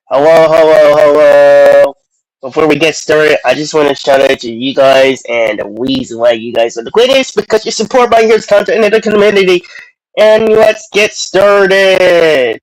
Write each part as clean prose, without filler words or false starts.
Hello, hello, hello. Before we get started, I just want to shout out to you guys and the reason why you guys are the greatest because you support my here's content in the community. And let's get started.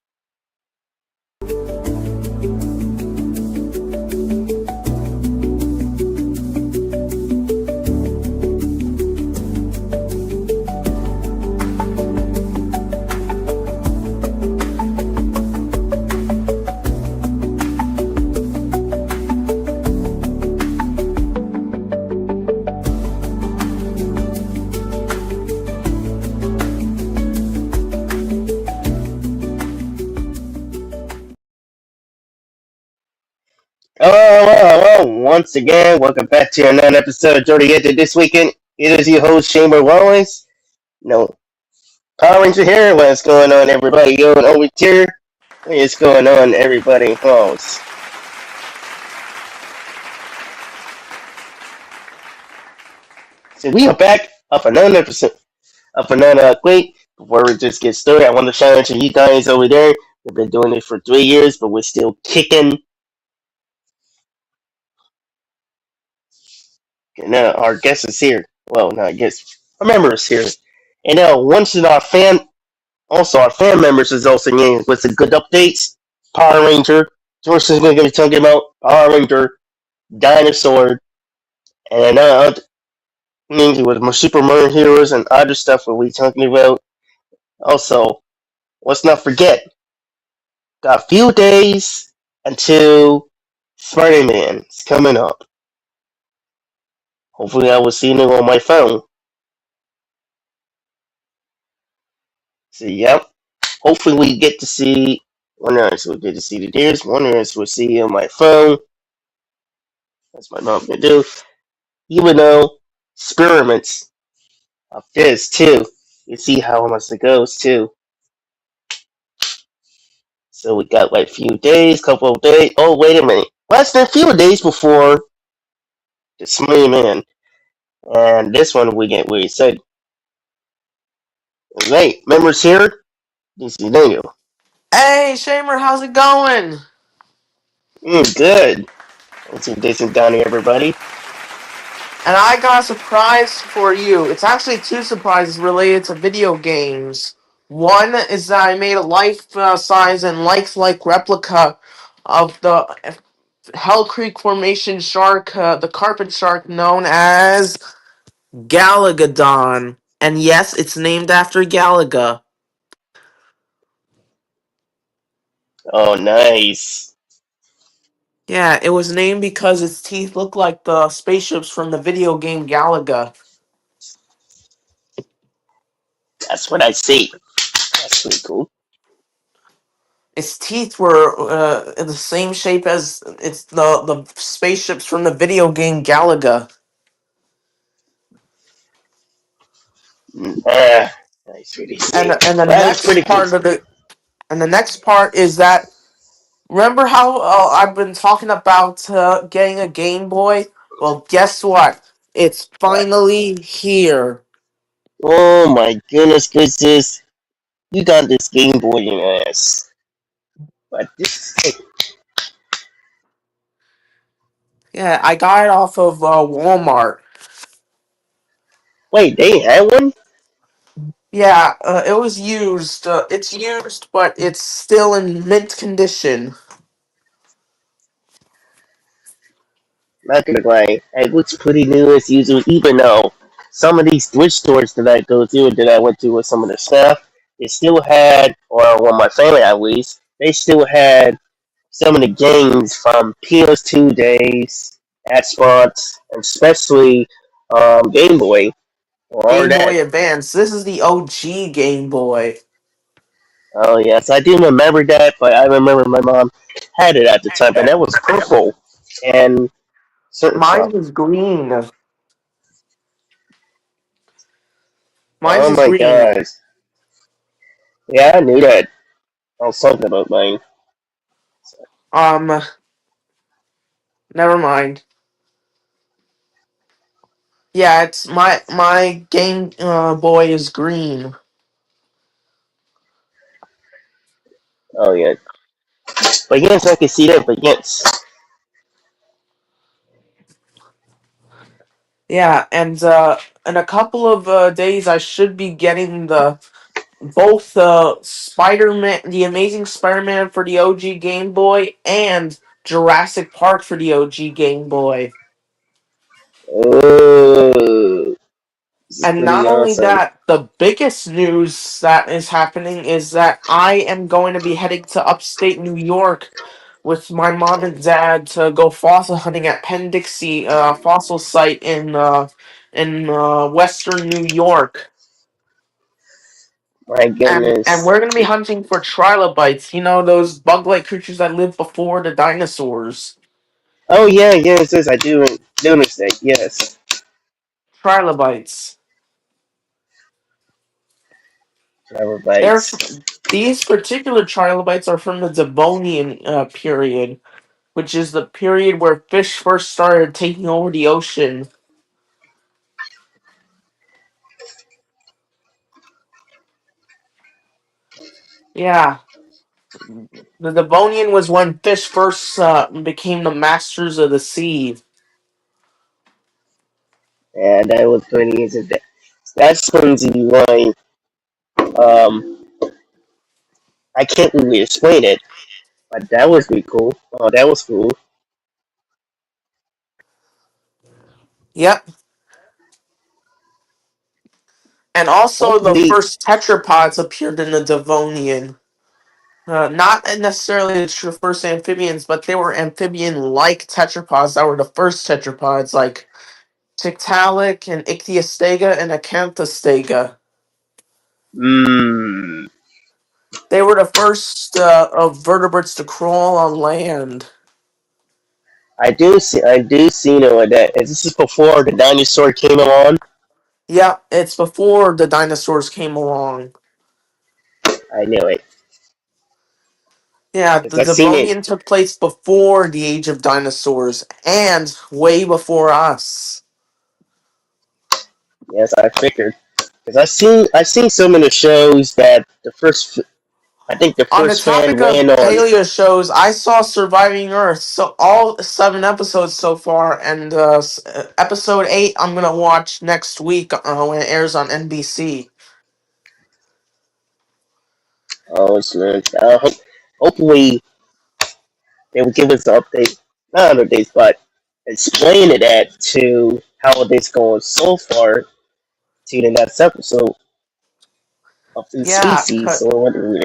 Hello, hello, hello. Once again, welcome back to another episode of Dirty Edge this weekend. It is your host, Chamber Wallace. No, Power Ranger here. What's going on, everybody? Going over here. What's going on, everybody? Homes. So we are back of another episode of another quick. Before we just get started, I want to shout out to you guys over there. We've been doing it for 3 years, but we're still kicking. And our guest is here. Well, not guest. Our member is here. And now, once in our fan members is also in with some good updates. Power Ranger. George is going to be talking about Power Ranger, Dinosaur, and things with my Super Mario Heroes and other stuff we'll be talking about. Also, let's not forget, got a few days until Spider-Man is coming up. Hopefully, I will see it on my phone. So, yep. Hopefully, we get to see. One of us will get to see the deers. One of us will see on my phone. That's my mom gonna do. Even though experiments of this too. You see how much it goes too. So we got like a few days, couple of days. Oh, wait a minute. Less than a few days before the Smelly Man. And this one we get really excited. Hey, members here? This is Daniel. Hey, Shamer, how's it going? Good. Let's see this is Donnie, everybody. And I got a surprise for you. It's actually two surprises related to video games. One is that I made a life-size and lifelike replica of the Hell Creek Formation shark, the carpet shark known as Galagadon. And yes, it's named after Galaga. Oh, nice. Yeah, it was named because its teeth look like the spaceships from the video game Galaga. That's what I see. That's pretty cool. Its teeth were in the same shape as it's the spaceships from the video game Galaga. Nice, really And see. and the That is next pretty cool. part of the and the next part is that remember how I've been talking about getting a Game Boy? Well, guess what? It's What? finally here. Oh my goodness, gracious. You got this Game Boy in your ass. But this. Hey, Yeah, I got it off of Walmart. wait, they had one? Yeah, it was used. It's used, but it's still in mint condition. Not gonna lie, it looks pretty new as usual, even though some of these thrift stores that I go to, that I went to with some of the staff, they still had, or well, my family at least, they still had some of the games from PS2 days, Xbox, and especially Game Boy, or Game that. Boy Advance. This is the OG Game Boy. Oh yes, I do remember that, but I remember my mom had it at the time, and that was purple and certain Mine stuff. is green. Mine's Oh is my green. gosh. Yeah, I knew that. I was talking about mine. Um, Never mind. Yeah, it's my Game Boy is green. Oh yeah. But yes, I can see that. But yes, Yeah, and in a couple of days, I should be getting the both Spider-Man, the Amazing Spider-Man for the OG Game Boy, and Jurassic Park for the OG Game Boy. oh, this is And not pretty only awesome. that, the biggest news that is happening is that I am going to be heading to upstate New York with my mom and dad to go fossil hunting at Penn Dixie fossil site in western New York. My And goodness. we're gonna be hunting for trilobites, you know, those bug-like creatures that lived before the dinosaurs. Oh yeah, yes, yes, I do understand. Yes, Trilobites. Trevor They're bites. f- these particular trilobites are from the Devonian period, which is the period where fish first started taking over the ocean. Yeah, the Devonian was when fish first became the masters of the sea. And that was pretty interesting. That's going to be why I can't really explain it, but that was pretty cool. Oh, that was cool. Yep, and also the Hopefully, first tetrapods appeared in the Devonian. Not necessarily the first amphibians, but they were amphibian-like tetrapods that were the first tetrapods, like Tiktaalik and Ichthyostega and Acanthostega. mmm, They were the first of vertebrates to crawl on land. I do see know that. This is before the dinosaur came along. Yeah, it's before the dinosaurs came along. I knew it Yeah, because the I seen it. Devonian took place before the age of dinosaurs and way before us. Yes, I figured because I seen some of the shows that the first. I think the On the first fan topic of ran on. paleo shows, I saw Surviving Earth, so all 7 episodes so far, and episode 8 I'm gonna watch next week when it airs on NBC. Oh, it's hopefully they will give us an update, not updates, but explain it that to how it's going so far to the next episode of the Yeah, species or whatever.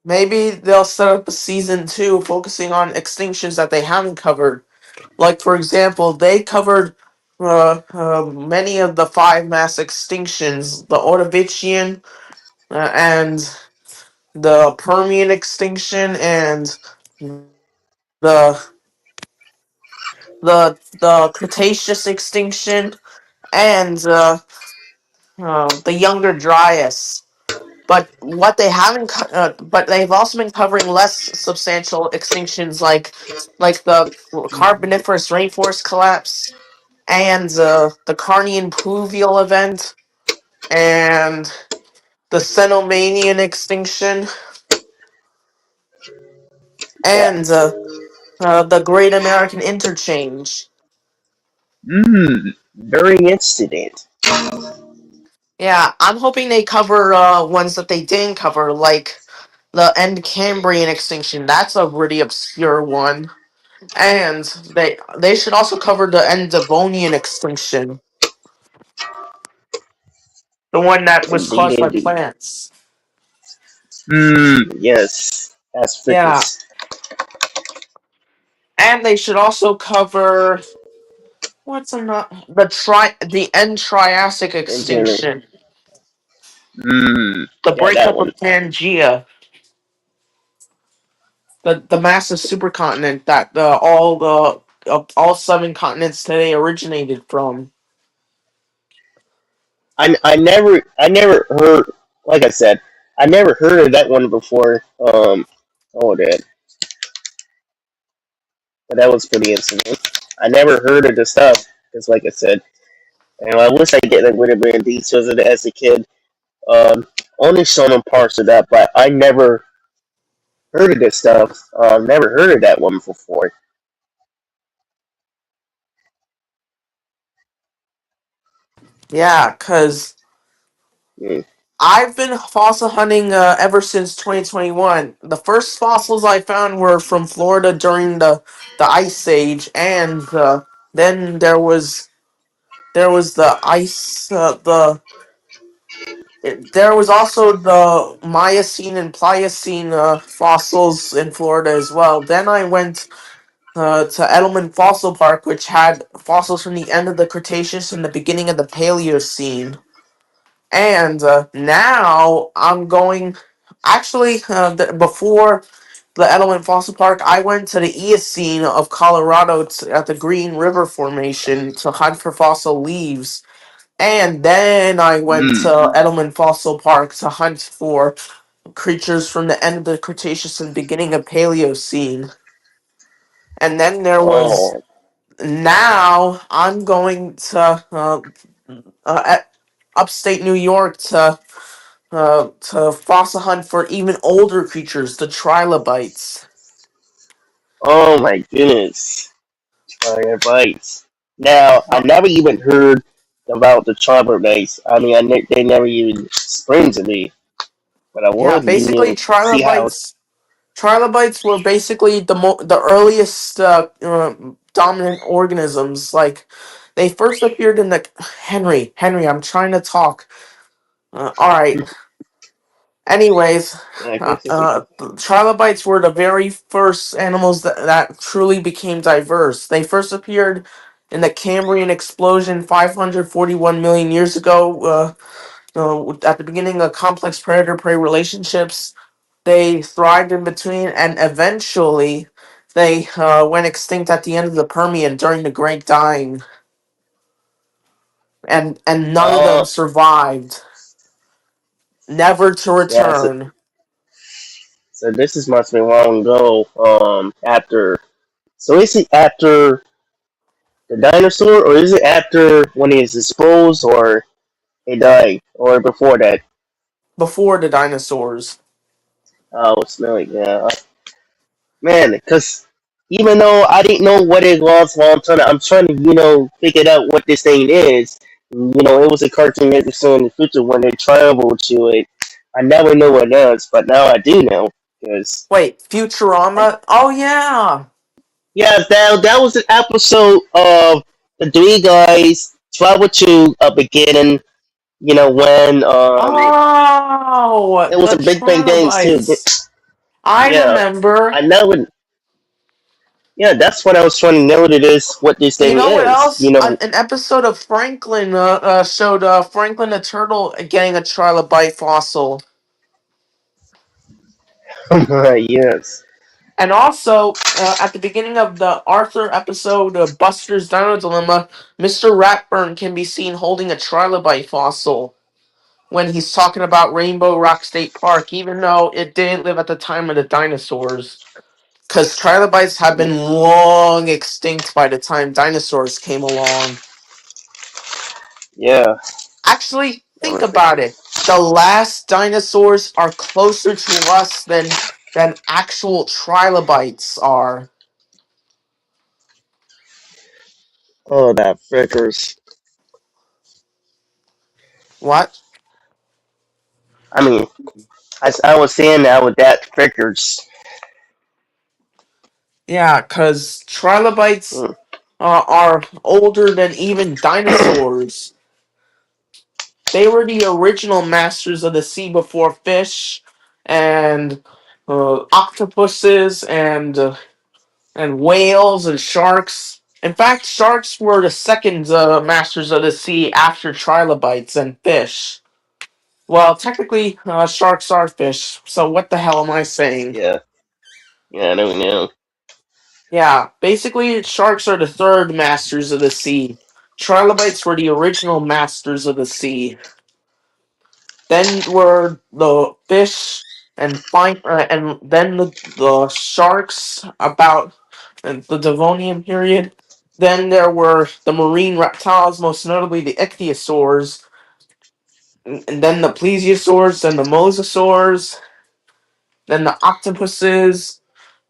maybe they'll set up a season 2 focusing on extinctions that they haven't covered. Like, for example, they covered many of the 5 mass extinctions: the Ordovician and the Permian extinction and the the Cretaceous extinction and the Younger Dryas. But what they haven't, but they've also been covering less substantial extinctions, like the Carboniferous rainforest collapse and the Carnian pluvial event and the Cenomanian extinction Yeah. and the Great American Interchange. Very incident. Yeah, I'm hoping they cover ones that they didn't cover, like the End Cambrian extinction. That's a really obscure one. And they should also cover the End Devonian extinction, the one that was Indeed, caused by indeed. plants. Yes. That's freaking Yeah, and they should also cover what's another the End Triassic incident. extinction, the Yeah, that breakup one. of Pangaea, the massive supercontinent that all 7 continents today originated from. I never heard, like I said, I never heard of that one before. Oh, that, but that was pretty interesting. I never heard of the stuff because, like I said, I wish I get like would have been details of it as a kid. Only shown them parts of that, but I never. heard of this stuff. Never heard of that one before. Yeah, because Mm. I've been fossil hunting ever since 2021. The first fossils I found were from Florida during the Ice Age, and then there was the ice there was also the Miocene and Pliocene fossils in Florida as well. Then I went to Edelman Fossil Park, which had fossils from the end of the Cretaceous and the beginning of the Paleocene. And now I'm going. Actually, before the Edelman Fossil Park, I went to the Eocene of Colorado at the Green River Formation to hunt for fossil leaves. And then I went Mm. to Edelman Fossil Park to hunt for creatures from the end of the Cretaceous and beginning of Paleocene. And then there was. Oh, Now I'm going to upstate New York to fossil hunt for even older creatures, the trilobites. oh my goodness. Fire bites. Now, I never even heard about the charmer base. I mean, they never even sprang to me. But I Yeah, wanted to, basically see how. trilobites were basically the earliest dominant organisms. Like they first appeared in the Henry. I'm trying to talk. All right. Anyways, Yeah, I guess it's okay. trilobites were the very first animals that truly became diverse. They first appeared in the Cambrian explosion 541 million years ago. At the beginning of complex predator-prey relationships, they thrived in between, and eventually, they went extinct at the end of the Permian during the Great Dying, and none of them Oh, survived, never to yeah. return. So this is must be long ago. After. So is it after the dinosaur, or is it after when he's exposed, or he died, or before that? Before the dinosaurs. Oh, it's like yeah, man. Because even though I didn't know what it was long time, I'm trying to figure out what this thing is. It was a cartoon episode in the future when they traveled to it. I never knew what it is, but now I do know because Wait, I, Futurama? Oh yeah. yeah, that was an episode of the three guys travel to a beginning. When Oh, it was the a Big Bang Games too. trilobites. I Yeah, remember. I know. Yeah, that's what I was trying to know. It is what this You thing know what is. else? An episode of Franklin showed Franklin the turtle getting a trilobite fossil. Yes. And also, at the beginning of the Arthur episode of Buster's Dino Dilemma, Mr. Ratburn can be seen holding a trilobite fossil when he's talking about Rainbow Rock State Park, even though it didn't live at the time of the dinosaurs. Because trilobites have been long extinct by the time dinosaurs came along. Yeah. Actually, think about it. The last dinosaurs are closer to us than actual trilobites are. Oh, that frickers. What? I mean, I was saying that with that frickers. Yeah, because trilobites Mm. are older than even dinosaurs. They were the original masters of the sea before fish and octopuses and whales and sharks. In fact, sharks were the second masters of the sea after trilobites and fish. Well, technically, sharks are fish, so what the hell am I saying? Yeah. Yeah, I don't know. Yeah, basically, sharks are the third masters of the sea. Trilobites were the original masters of the sea. Then were the fish and then the sharks about the Devonian period. Then there were the marine reptiles, most notably the ichthyosaurs, and then the plesiosaurs and the mosasaurs. then the octopuses,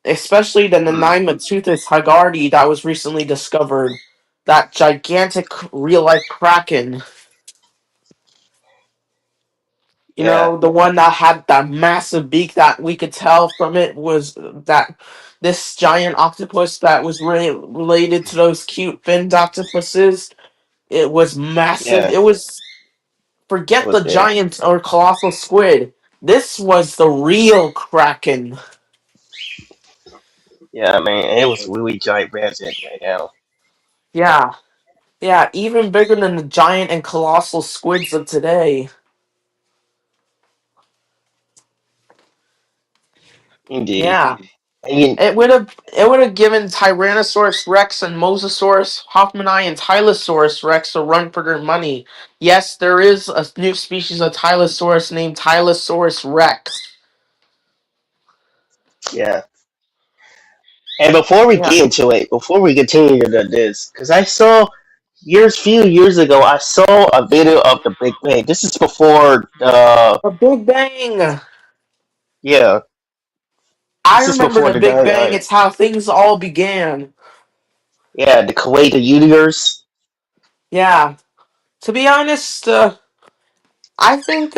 especially the Nanaima-toothed Hagardi that was recently discovered. That gigantic real life kraken. You Yeah, know, the one that had that massive beak that we could tell from it was that this giant octopus that was related to those cute finned octopuses. It was massive. yeah, It was it forget was the big. giant or colossal squid. This was the real kraken. Yeah, man, it was really gigantic right now. Yeah, yeah, even bigger than the giant and colossal squids of today. Indeed. Yeah. I mean, It would have given Tyrannosaurus Rex and Mosasaurus, Hoffmanni, and Tylosaurus Rex a run for their money. Yes, there is a new species of Tylosaurus named Tylosaurus Rex. yeah. And before we Yeah. get into it, before we continue to this, because I saw few years ago, I saw a video of the Big Bang. This is before the, The Big Bang. yeah, I this is remember before the the Big Bang. It's how things all began. yeah, the Kuwait the universe. Yeah. To be honest, I think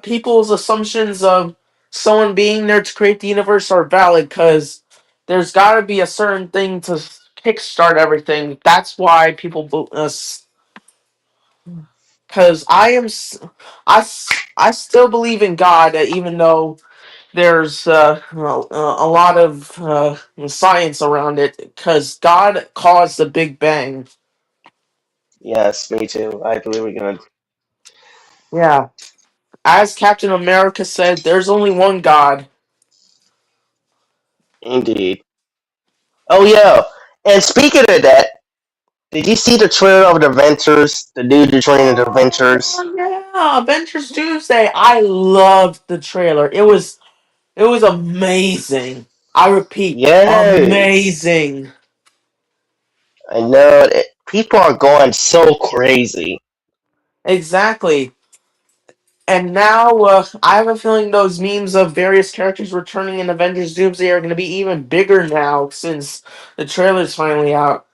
people's assumptions of someone being there to create the universe are valid because there's got to be a certain thing to kickstart everything. That's why people, because I still believe in God, even though there's a lot of science around it. Because God caused the Big Bang. Yes, me too. I believe we're gonna. Yeah. As Captain America said, there's only one God. Indeed. Oh yeah. And speaking of that, did you see the trailer of the Avengers? The new trailer of the Avengers? Oh yeah, Avengers Doomsday. I loved the trailer. It was amazing. I repeat, Yes. amazing. I know. People are going so crazy. Exactly. And now I have a feeling those memes of various characters returning in Avengers Doomsday are going to be even bigger now since the trailer's finally out.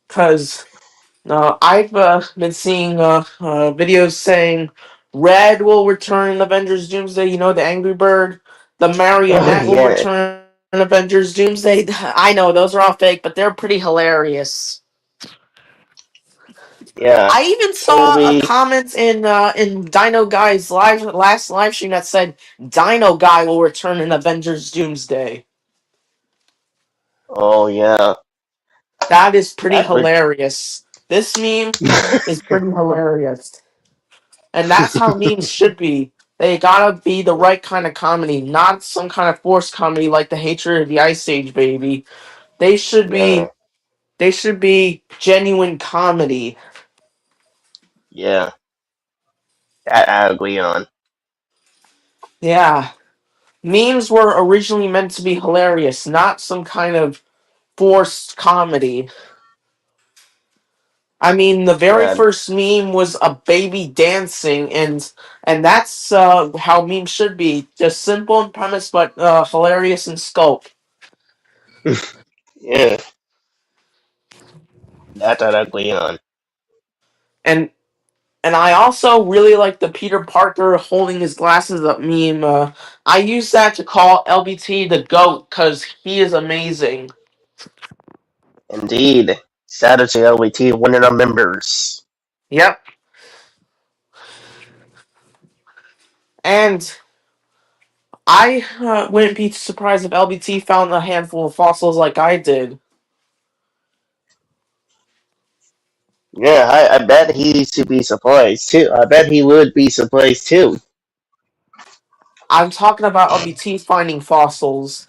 Cause I've been seeing videos saying Red will return in Avengers Doomsday. You know, the Angry Bird. The Oh Marionette will yeah. return in Avengers Doomsday. I know those are all fake, but they're pretty hilarious. Yeah. I even saw a Toby. comment in Dino Guy's last live stream that said Dino Guy will return in Avengers Doomsday. Oh yeah. That is pretty That would. hilarious. This meme is pretty hilarious. And that's how memes should be. They gotta be the right kind of comedy, not some kind of forced comedy like the Hatred of the Ice Age, baby. They should Yeah. be they should be genuine comedy. Yeah. That I agree on. Yeah. Memes were originally meant to be hilarious, not some kind of forced comedy. I mean, the very Yeah. first meme was a baby dancing, and that's how memes should be. Just simple in premise, but hilarious in scope. Yeah. That I agree on. And And I also really like the Peter Parker holding his glasses up meme. I use that to call LBT the GOAT because he is amazing. Indeed. Saturday LVT, one of the members. Yep. And I wouldn't be surprised if LBT found a handful of fossils like I did. Yeah, I bet he should be surprised too. I bet he would be surprised too. I'm talking about LBT finding fossils.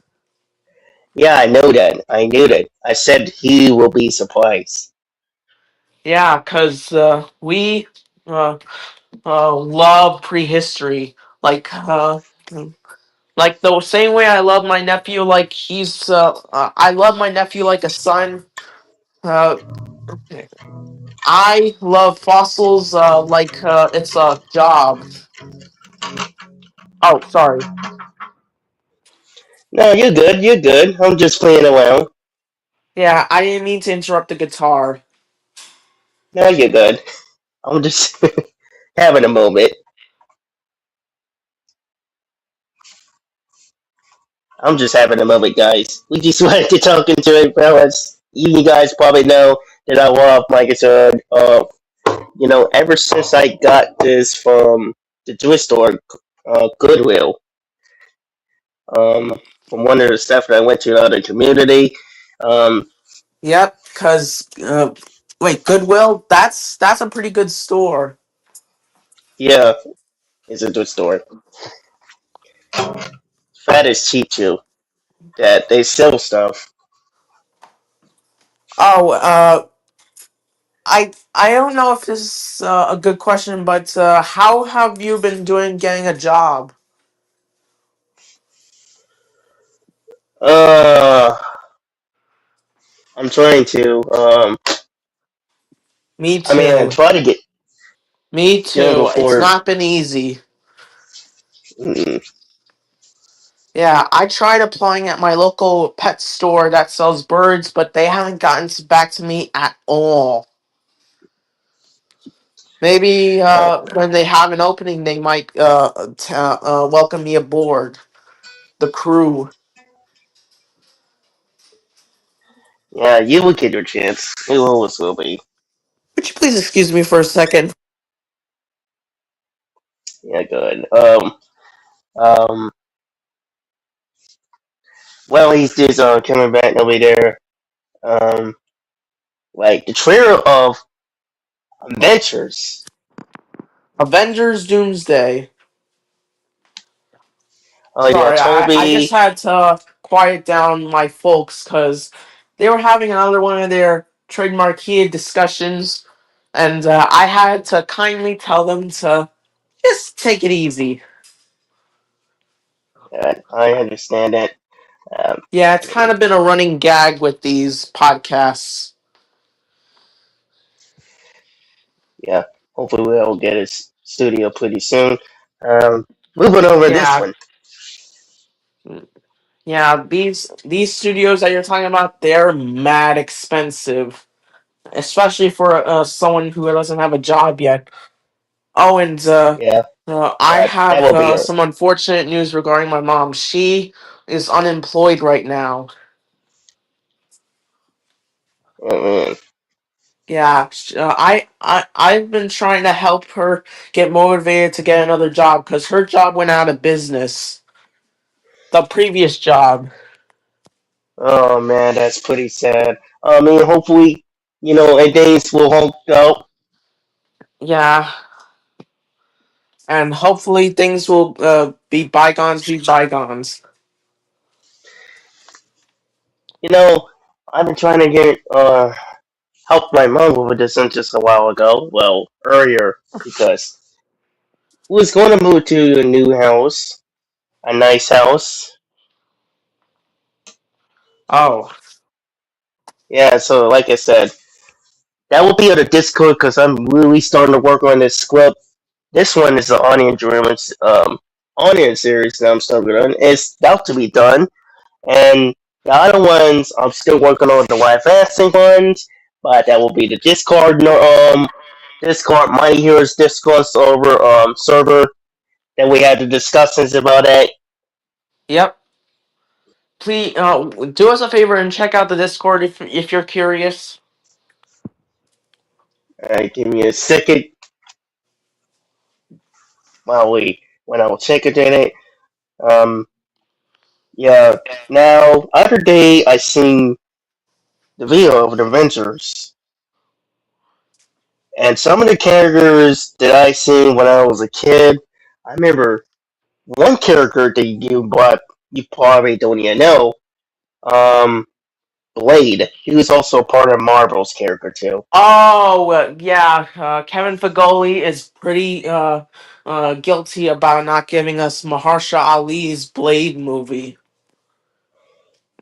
Yeah, I know that. I knew that. I said he will be surprised. Yeah, because we uh, love prehistory. Like the same way I love my nephew, like I love my nephew like a son. Uh, I love fossils like it's a job. Oh, sorry. No, you're good. You're good. I'm just playing around. Yeah, I didn't mean to interrupt the guitar. No, you're good. I'm just having a moment. I'm just having a moment, guys. We just wanted to talk into it, fellas. You guys probably know that I love my guitar. Ever since I got this from the thrift store, Goodwill, from one of the stuff that I went to another community. Um, Yep, cause wait, Goodwill. That's a pretty good store. yeah, it's a thrift store. Fat is cheap too. That they sell stuff. Oh, I don't know if this is a good question, but how have you been doing getting a job? Uh, I'm trying to. Me I too. try to Me go too. It's for. not been easy. Mm, Yeah, I tried applying at my local pet store that sells birds, but they haven't gotten back to me at all. Maybe uh, when they have an opening, they might welcome me aboard the crew. yeah, you will get your chance. You always will be. Would you please excuse me for a second? Yeah, good. Um. Well, he's just coming back over there. Um, like the trailer of Adventures. Avengers Doomsday. Oh yeah, Sorry, I just Toby. had to quiet down my folks because they were having another one of their trademark heated discussions, and I had to kindly tell them to just take it easy. I understand that. Um, Yeah, it's kind of been a running gag with these podcasts. yeah, hopefully we'll get a studio pretty soon. Um, moving over this Yeah, one. yeah, these studios that you're talking about, they're mad expensive, especially for someone who doesn't have a job yet. Oh, and Yeah, I that have will be a. some unfortunate news regarding my mom. She is unemployed right now. Mm, Yeah, I've been trying to help her get motivated to get another job because her job went out of business. The previous job. oh man, that's pretty sad. Hopefully, and things will hold out. Yeah, and hopefully things will be bygones. You know, I've been trying to get help my mom with this one just a while ago. Well, earlier because we was going to move to a new house, a nice house. Oh, Yeah, so like I said, that will be on the Discord because I'm really starting to work on this script. This one is the Onion Dreamers Onion series that I'm starting on. It's about to be done, and the other ones I'm still working on the live action ones, but that will be the Discord Discord Mighty Heroes Discord server that we had the discussions about it. yep. Please do us a favor and check out the Discord if you're curious. Give me a second while we when I will check it in it. Um, yeah. Now, other day I seen the video of the Avengers, and some of the characters that I seen when I was a kid. I remember one character that you probably don't even know. Um, Blade. He was also part of Marvel's character too. Oh, yeah. Kevin Feige is pretty guilty about not giving us Mahershala Ali's Blade movie.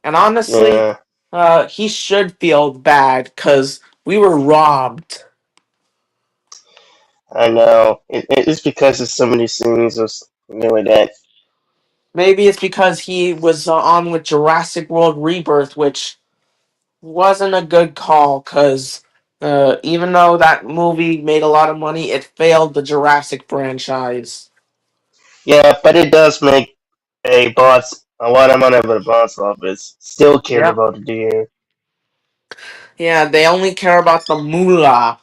And honestly, Yeah, he should feel bad because we were robbed. I know. It's because of some of these things was really that. Maybe it's because he was on with Jurassic World Rebirth, which wasn't a good call because even though that movie made a lot of money, it failed the Jurassic franchise. Yeah, but it does make a lot of money for the box office. Still cared Yep. about the deer. Yeah, they only care about the moolah.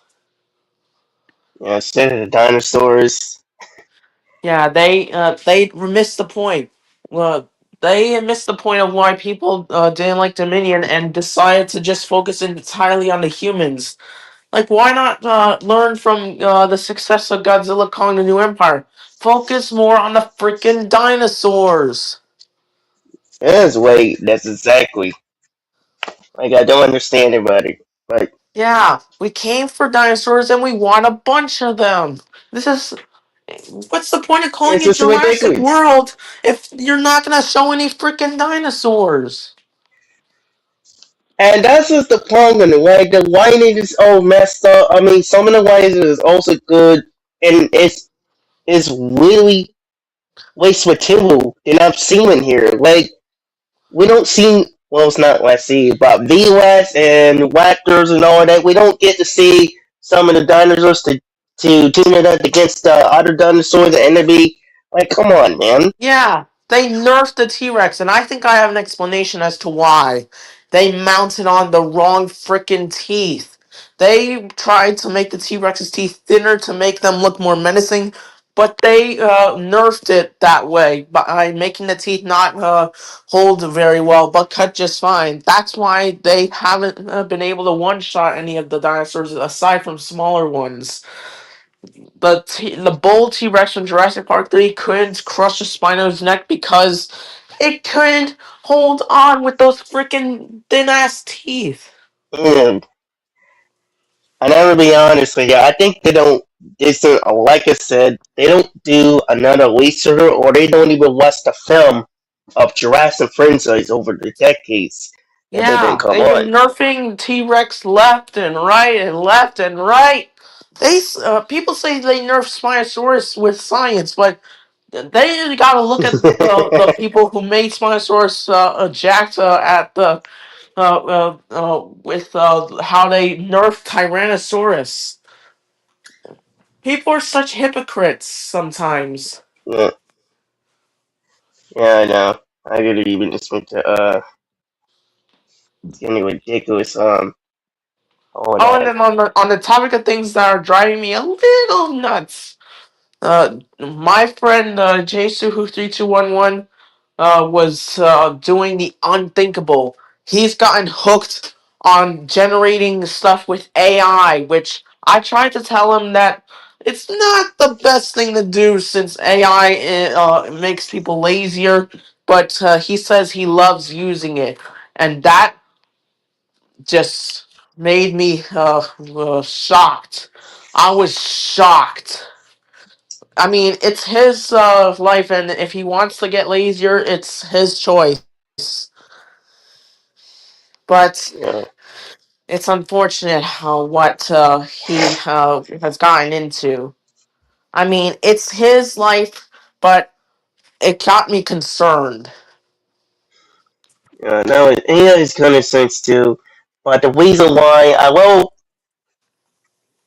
Yeah, instead of the dinosaurs. Yeah, they missed the point. Well, they missed the point of why people didn't like Dominion and decided to just focus entirely on the humans. Like, why not learn from the success of Godzilla Kong: The New Empire? Focus more on the freaking dinosaurs. Yes, wait, that's exactly. Like, I don't understand about it. But Yeah, we came for dinosaurs and we want a bunch of them. This is what's the point of calling it's it just Jurassic ridiculous. World if you're not gonna show any freaking dinosaurs? And that's just the problem. Like, the writing is all messed up. I mean, some of the writing is also good, and it's really waste material that I'm seeing here. Like, we don't see, well, it's not let's see, but VLS and Raptors and all that. We don't get to see some of the dinosaurs to tune it up against the other dinosaurs, the enemy. Like, come on, man. Yeah, they nerfed the T Rex, and I think I have an explanation as to why. They mounted on the wrong frickin' teeth. They tried to make the T Rex's teeth thinner to make them look more menacing, but they nerfed it that way by making the teeth not hold very well, but cut just fine. That's why they haven't been able to one shot any of the dinosaurs aside from smaller ones. The bull T Rex from Jurassic Park 3 couldn't crush a Spino's neck because it couldn't hold on with those freaking thin ass teeth. And I never be honest with you. I think they don't. It's like I said, they don't do another research, or they don't even watch the film of Jurassic franchise over the decades that they've been Yeah, come they've been on. nerfing T Rex left and right and left and right. People say they nerf Spinosaurus with science, but they gotta look at the people who made Spinosaurus jacked at the with how they nerfed Tyrannosaurus. People are such hypocrites sometimes. Yeah, yeah, I know. I gotta even just went to it's getting ridiculous. All Oh, and that. then on the topic of things that are driving me a little nuts, my friend JSuhu3211 was doing the unthinkable. He's gotten hooked on generating stuff with AI, which I tried to tell him that it's not the best thing to do since AI makes people lazier, but he says he loves using it. And that just made me shocked. I was shocked. I mean, it's his life, and if he wants to get lazier, it's his choice. But Yeah, it's unfortunate how what he has gotten into. I mean, it's his life, but it got me concerned. yeah. Now AI is kind of sense too, but the reason why I will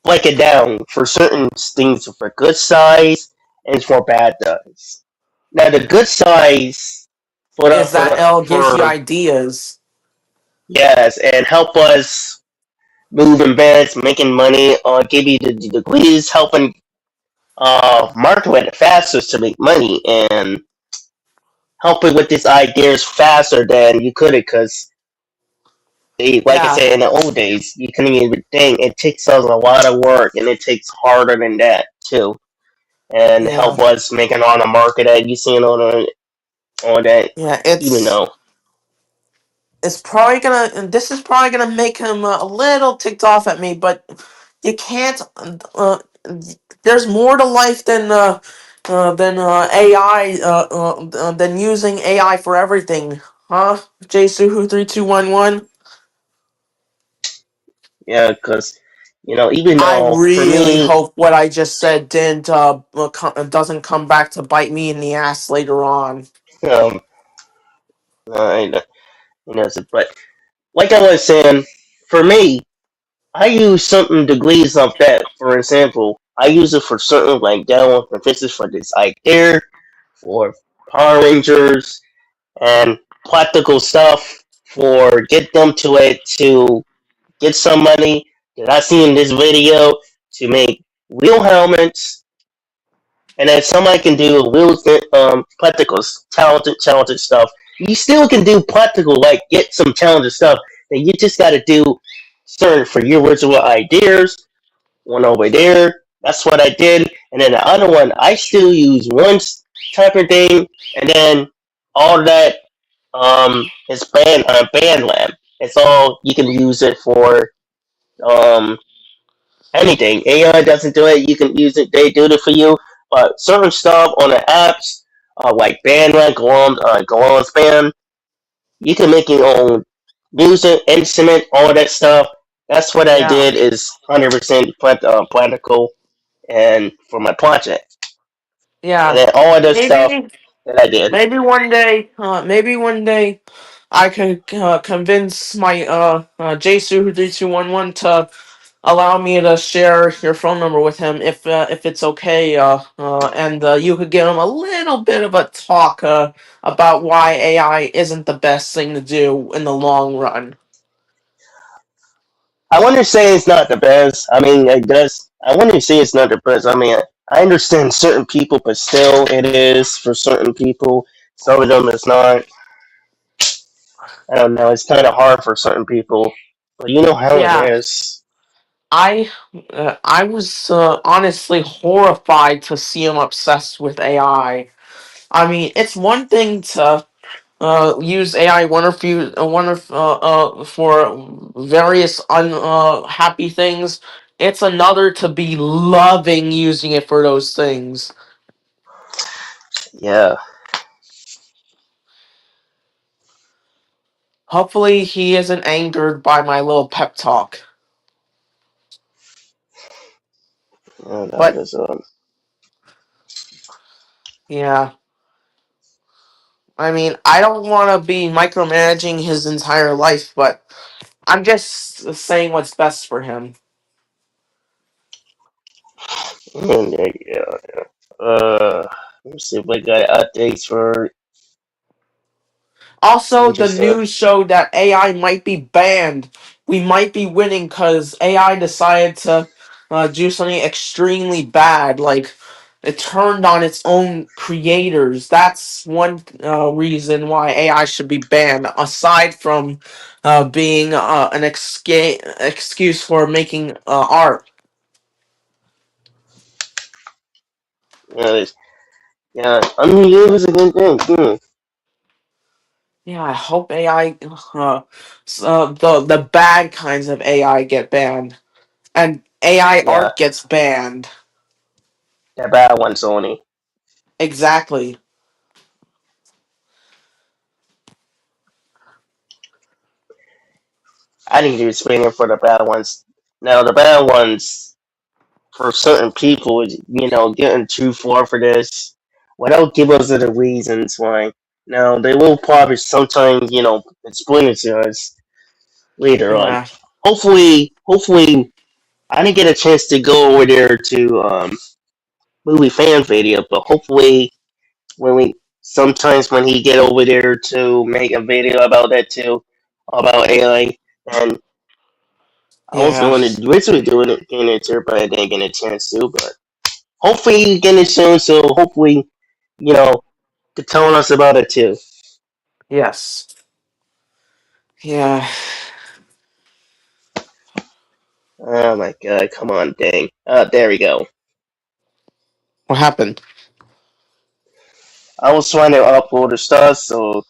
break it down for certain things for good size and for bad size. Now the good size Is that L gives you for ideas? yes and help us move in beds, making money, give you the degrees, helping market it faster to make money and helping with these ideas faster than you could because they like I Yeah, said in the old days you couldn't even think it takes us a lot of work and it takes harder than that too and yeah, help us making on a market that you seen on that yeah. even though It's probably gonna. This is probably gonna make him a little ticked off at me, but you can't. There's more to life than AI. Than using AI for everything, huh? JSuhu3211. yeah because even I though for really me hope what I just said didn't doesn't come back to bite me in the ass later on. Um, I know, you know, but like I was saying, for me, I use something to glaze off that. For example, I use it for certain like download for physics for this idea, for Power Rangers, and practical stuff for get them to it to get some money that I see in this video to make real helmets, and then somebody can do real practicals, talented stuff. You still can do practical like get some talented stuff. And you just got to do certain for your original ideas. One over there. That's what I did, and then the other one I still use one type of thing, and then all that is band lab. It's all you can use it for um anything. AI doesn't do it. You can use it. They do it for you. But certain stuff on the apps, like Bandland, Galon's Band, you can make your own music, instrument, all that stuff. That's what I Yeah, did. Is 100% practical, and for my project, and yeah. then all other stuff Maybe, that I did. maybe one day, I could convince my Jsu3211 to allow me to share your phone number with him if it's okay. And you could give him a little bit of a talk about why AI isn't the best thing to do in the long run. I want to say it's not the best. I mean, it does. I want to say it's not the best. I mean, I understand certain people, but still, it is for certain people. Some of them, it's not. I don't know. It's kind of hard for certain people, but you know how it Yeah, is. I I was honestly horrified to see him obsessed with AI. I mean, it's one thing to use AI for various unhappy things. It's another to be loving using it for those things. Yeah, Hopefully, he isn't angered by my little pep talk. yeah, that But is yeah, I mean, I don't want to be micromanaging his entire life, but I'm just saying what's best for him. yeah. Let me see if we got updates for. Also, We the just news showed that AI might be banned. We might be winning because AI decided to do something extremely bad, like it turned on its own creators. That's one reason why AI should be banned, aside from being an excuse for making art. yeah, yeah. I mean, it was a good thing too. Yeah, I hope AI, the bad kinds of AI get banned, and AI Yeah, art gets banned. that bad one, Sony. Exactly. I need to be screening for the bad ones. Now, the bad ones for certain people, getting too far for this. Without give us the reasons why. Now, they will probably sometimes, explain it to us later on. Yeah. Hopefully, I didn't get a chance to go over there to movie fan video, but hopefully, sometimes when he get over there to make a video about that too, about AI, and I was Yeah. going to originally doing it, getting it there, but I didn't get a chance to. But hopefully you get it soon. So hopefully, you know, to telling us about it too. Yes. Yeah. Oh my god, come on, dang. There we go. What happened? I was trying to upload the stuff, so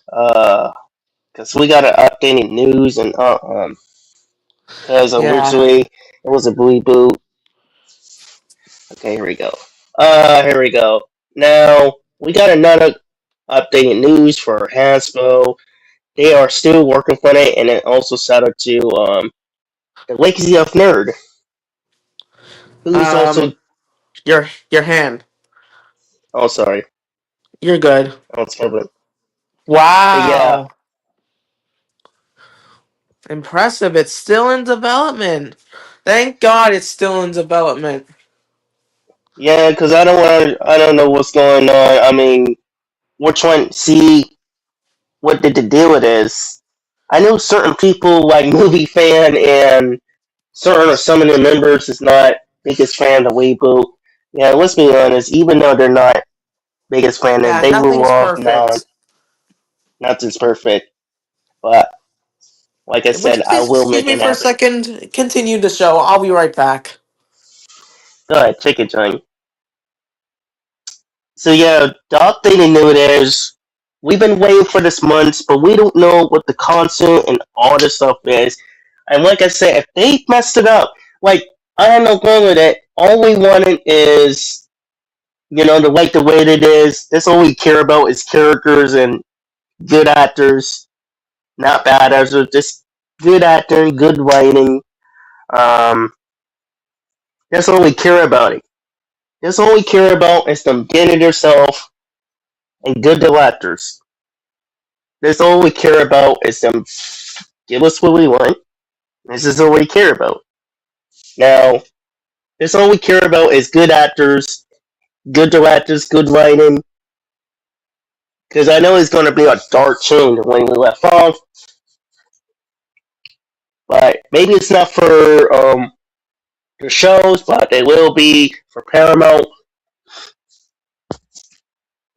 cause we got an updated news and cause Yeah. originally it was a reboot. Okay, here we go. Here we go. Now we got another updated news for Hasbro. They are still working on it, and it also shout out to the Legacy of Nerd, who's also. Um. Your hand. Oh, sorry. You're good. Oh, it's Herbert. But yeah, Wow. Impressive. It's still in development. Thank God it's still in development. yeah, because I don't know what's going on. I mean, we're trying to see what the deal it is. I know certain people like movie fan and certain some of the members is not biggest fan of the reboot. Yeah, let's be honest. Even though they're not biggest fan, and Yeah, they will nothing's love now. perfect. Nothing's perfect, but like I Would you said, I please will excuse make me it for a happen. second? Continue the show. I'll be right back. Go ahead, take it, Johnny. So yeah, the updated note is we've been waiting for this month, but we don't know what the content and all this stuff is. And like I said, if they messed it up, like I have no problem with it. All we wanted is, to like the way it is. That's all we care about is characters and good actors, not bad actors, just good acting, good writing. Um, that's all we care about. It. That's all we care about is them getting themselves and good actors. That's all we care about is them give us what we want. This is all we care about. Now, this all we care about is good actors, good directors, good writing. Because I know it's going to be a dark change when we left off, but maybe it's not for the shows, but they will be for Paramount.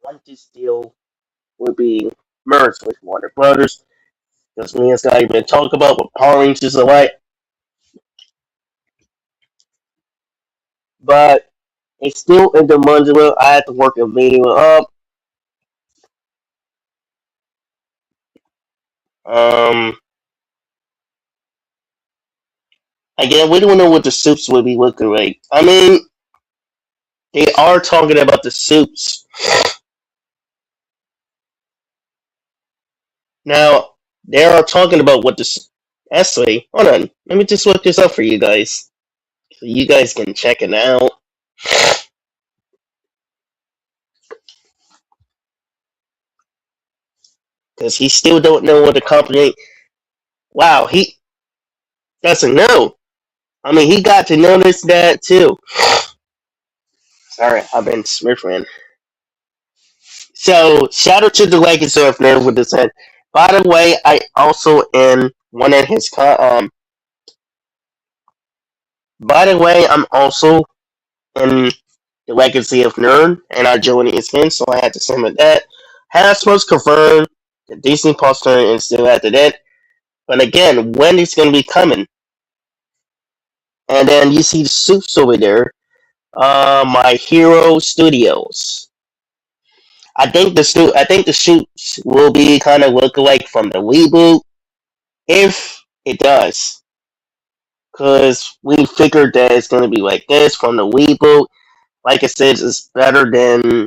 Once this deal will be merged with Warner Brothers, because me and Scotty been talking about what Power Rangers are like, but it's still in the modular. I have to work a video up. Um, Again, we don't know what the suits will be looking like. I mean, they are talking about the suits. Now, they are talking about what the. Actually, hold on. Let me just look this up for you guys. So you guys can check it out. Because he still don't know what the company. Wow, he doesn't know. I mean, he got to notice that too. Sorry, I've been smurfing. So, shout out to the Legacy of Nerd with this head. By the way, I also in one of his By the way, I'm also in the Legacy of Nerd, and I joined his skin, so I had to submit that. Hasbro's confirmed the Disney Plus turn is still after that. But again, when it's going to be coming? And then you see the suits over there. My Hero Studios. I think the suits will be kind of look alike from the reboot, if it does, because we figured that it's going to be like this from the reboot. Like I said, it's better than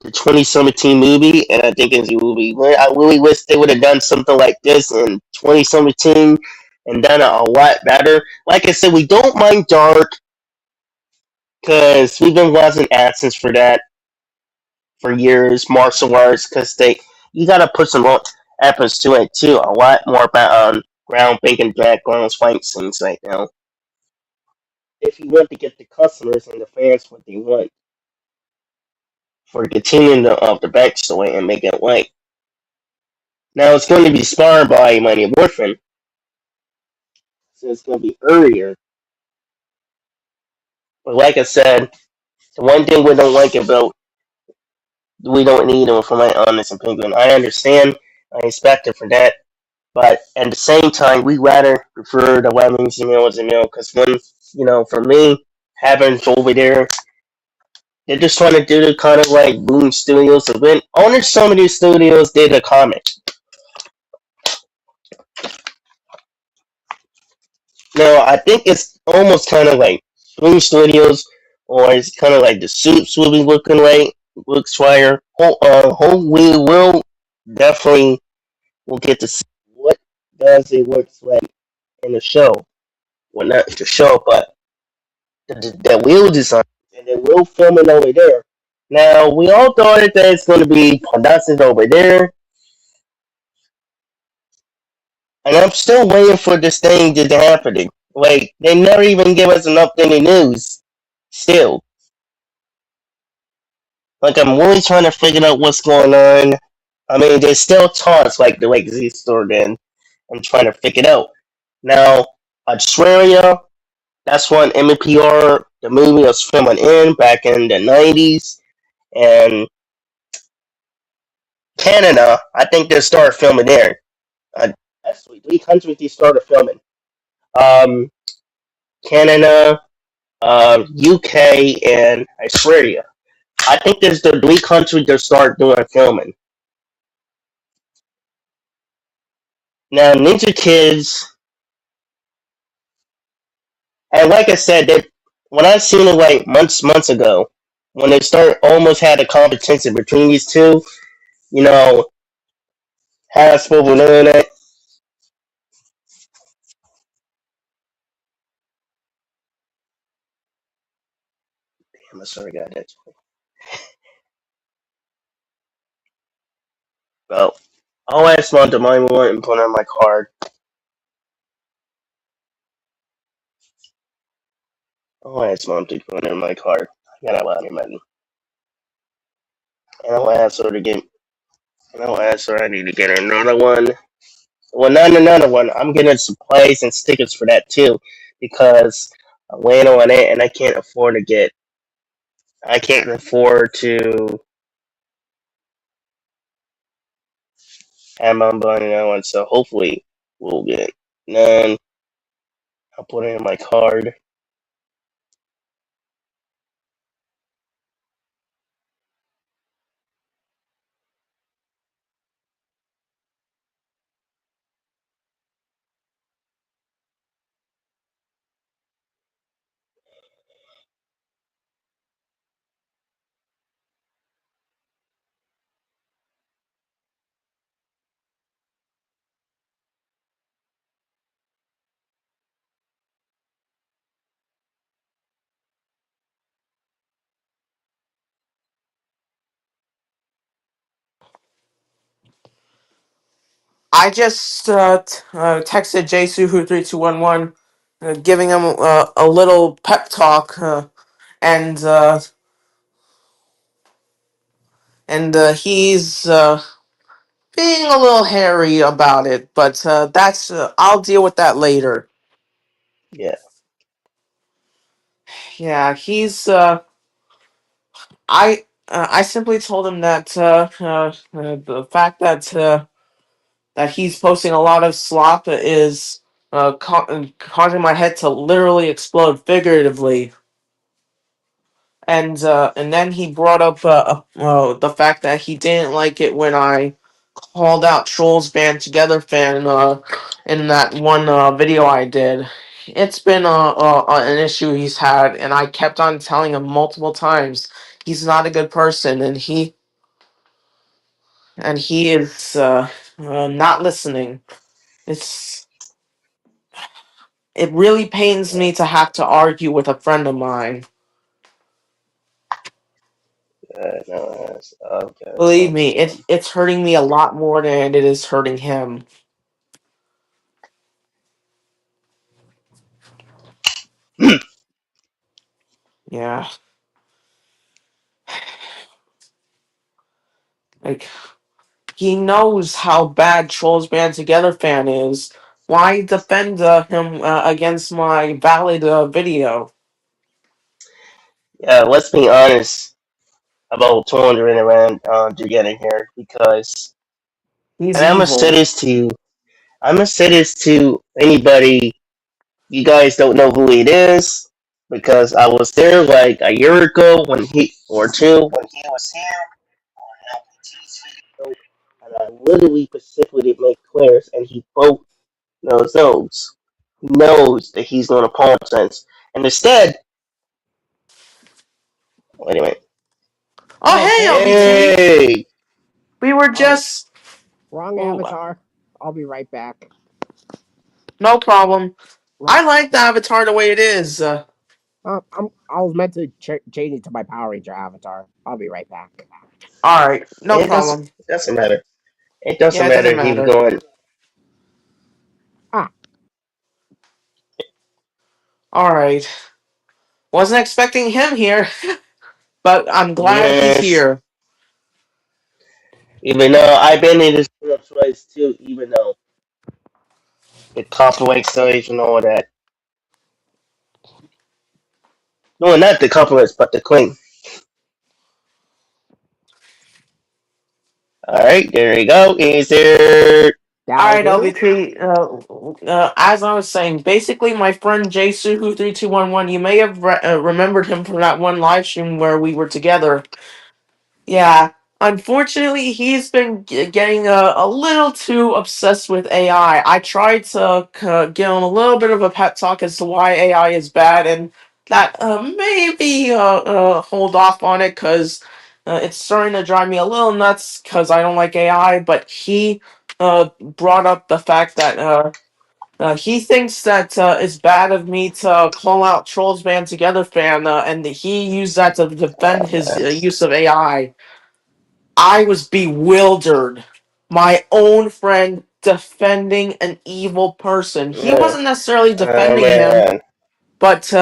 the 2017 movie, and I think it's a movie. I really wish they would have done something like this in 2017 and done it a lot better. Like I said, we don't mind dark because we've been watching accents for that for years, martial arts, because you got to put some more efforts to it too. A lot more about ground bacon backgrounds, fight scenes right now. If you want to get the customers and the fans what they want for continuing the backstory and make it right. Now it's going to be inspired by Mighty Morphin, so it's going to be earlier. But like I said, the one thing we don't like about we don't need them for my honest opinion. I understand, I expect it for that, but at the same time, we rather prefer the Wemmings and Mill because when for me, having over there, they're just trying to do the kind of like Boom Studios event. Only some of these studios did a comic. Now, I think it's almost kind of like Boom Studios, or it's kind of like the suits will be looking like, looks fire. We will definitely will get to see what does it looks like in the show. Well, not the show, but the wheel design, and they will film it over there. Now we all thought that it's going to be productions over there, and I'm still waiting for this thing to happen. Like they never even give us an updated news. Still, like I'm really trying to figure out what's going on. I mean, there's still talks like the Legacy Store. Then I'm trying to figure it out. Now, Australia, that's when MPR the movie was filming in back in the 90s, and Canada, I think they started filming there. Actually, three countries they started filming. Um, Canada, UK, and Australia. I think there's the three countries that start doing filming. Now, Ninja Kids, and like I said, that when I seen it like months ago, when they start almost had a competition between these two, you know, Hasbro and internet. Damn, I sorry, got that. Well, I'll ask Mom to mind one and put on my card. I'll ask Mom to put on my card. I got a lot of money. And I'll ask her to get. And I'll ask her I need to get another one. Well, not another one. I'm getting supplies and stickers for that too, because I'm waiting on it, and I can't afford to get. I can't afford to have Mom buying another one. So hopefully we'll get it. And then I'll put it in my card. I just texted JSuhu3211, giving him a little pep talk, and he's being a little hairy about it. But that's I'll deal with that later. Yeah, Yeah, he's I simply told him that the fact that he's posting a lot of slop is causing my head to literally explode figuratively. And then he brought up the fact that he didn't like it when I called out Trolls Band Together fan in that one video I did. It's been an issue he's had, and I kept on telling him multiple times he's not a good person, and he is not listening. It's it really pains yeah, me to have to argue with a friend of mine. no, okay, that's Believe not me, too bad. it's hurting me a lot more than it is hurting him. Yeah, like he knows how bad Trolls Band Together fan is. Why defend him against my valid video? Yeah, let's be honest about 200 around to get in here because, He's and I'm gonna say evil. this to you. I'm gonna say this to anybody. You guys don't know who it is because I was there like a year ago when he or two when he was here on LPT's video, and I literally specifically make clears, and he both knows that he's gonna apologize, and instead, wait a minute, Oh, Oh, hey, hey. LBT! hey, We were Oh, just. wrong Oh, avatar. I'll be right back. no problem. Right. I like the avatar the way it is. I was meant to change it to my Power Ranger avatar. I'll be right back. All right, no It doesn't problem. doesn't matter. It doesn't Yeah, it doesn't matter. He was matter. going. Ah, All right, wasn't expecting him here, but I'm glad he's Yes. here. Even though I've been in this club twice too. Even though the copyright studies and all that. No, not the compliments, but the claim. All right, there you go. Is there? All right, Dowser. LBP. As I was saying, basically, my friend JSuhu3211, you may have remembered him from that one live stream where we were together. Yeah, unfortunately, he's been getting a little too obsessed with AI. I tried to give him a little bit of a pep talk as to why AI is bad, and that maybe hold off on it because it's starting to drive me a little nuts because I don't like AI. But he brought up the fact that he thinks that it's bad of me to call out Trolls Band Together fan, and he used that to defend his use of AI. I was bewildered. My own friend defending an evil person. He Uh, wasn't necessarily oh defending him, man. but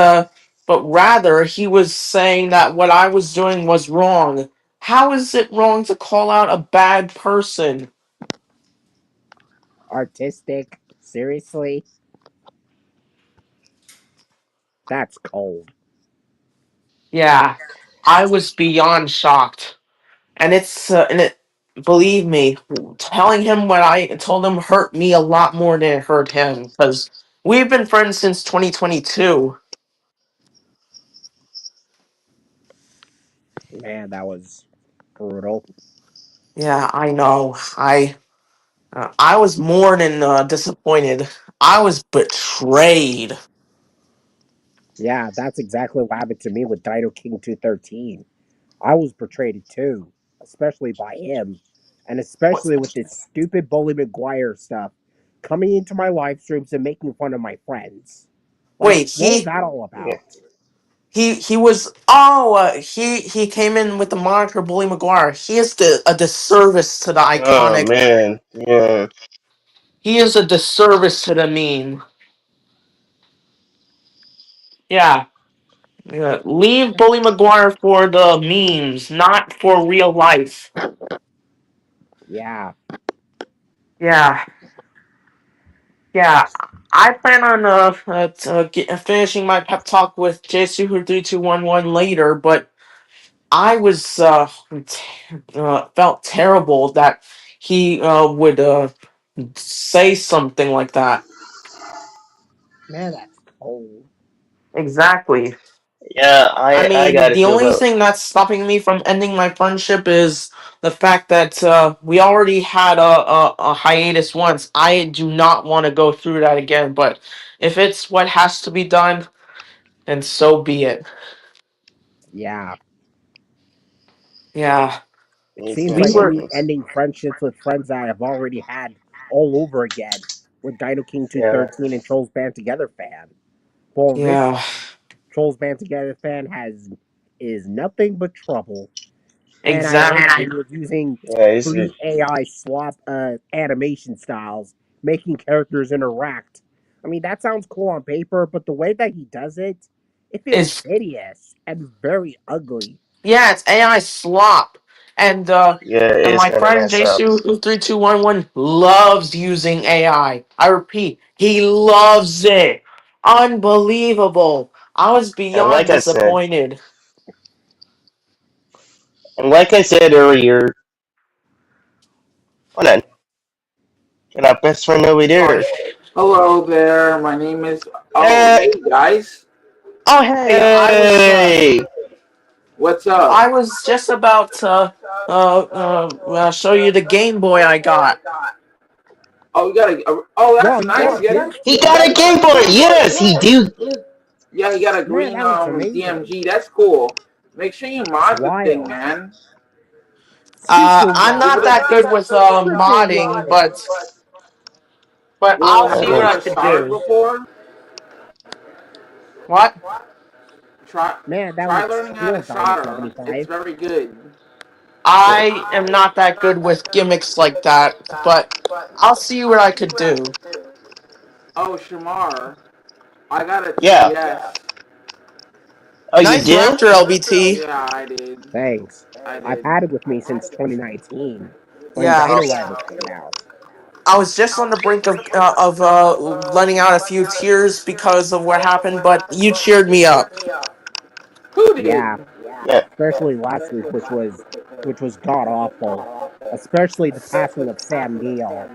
rather he was saying that what I was doing was wrong. How is it wrong to call out a bad person? Artistic. Seriously? That's cold. Yeah, I was beyond shocked. And it, believe me, telling him what I told him hurt me a lot more than it hurt him because we've been friends since 2022. Man, that was brutal. Yeah, I know. I was more than disappointed. I was betrayed. Yeah, that's exactly what happened to me with Dino King 213. I was betrayed too, especially by him, and especially with this stupid Bully McGuire stuff coming into my live streams and making fun of my friends. Like, Wait, what was that all Yeah. about? he was he came in with the moniker Bully McGuire. He is a disservice to the Oh iconic. man. Yeah. He is a disservice to the meme. Yeah. Yeah, leave Bully Maguire for the memes, not for real life. Yeah, Yeah, yeah. I plan on finishing my pep talk with JSuper3211 later, but I was felt terrible that he would say something like that. man, that's cold. Exactly. Yeah. I I mean, gotta the feel only about. thing that's stopping me from ending my friendship is the fact that we already had a hiatus once. I do not want to go through that again, but if it's what has to be done, then so be it. Yeah, Yeah, He's seems gonna we like were. me something. ending friendships with friends that I've already had all over again with Dino King Yeah. 213 and Trolls Band Together fan. For this Yeah, one, Trolls Band Together fan has is nothing but trouble. And I heard exactly. he was using Yeah. He's. free AI swap animation styles, making characters interact. I mean, that sounds cool on paper, but the way that he does it, it feels Is hideous and very ugly. yeah, it's AI slop, and Yeah. It's my kind of friend messed up. JSU3211 loves using AI. I repeat, he loves it. Unbelievable. I was And beyond like I said, disappointed. earlier, hold on. Got our best friend over Sorry. there. Hello there. My name is. Oh, Hey. hey guys. Oh hey, Hey. What's up? I was just about to show you the Game Boy I got. Oh, you got a. Oh, that's Wow, you got nice. a game? He got a Game Boy. Yes, he do. Yeah, he got a Man, green that is amazing. DMG. That's cool. Make sure you It's mod the thing, wild. man. Super I'm Give not it wild. that good with Super duper modding, wild. but Well, I'll have see you what Uh, I ever could soldered do. before? What? Try Man, that try looks learning how to cool, Dino solder. It's 75. very good. I am not that good with gimmicks like that, but I'll see what I could do. Oh, Shamar, I got a Yeah. TPS. Oh, you Nice did? Raptor, LBT. Yeah, I did. Thanks. I I've did. had it with me since 2019 when Yeah. Dino Rival came out. I was just on the brink of letting out a few tears because of what happened, but you cheered me up. Who Yeah, did? Yeah. especially last week, which was god awful. Especially the passing of Sam Neill.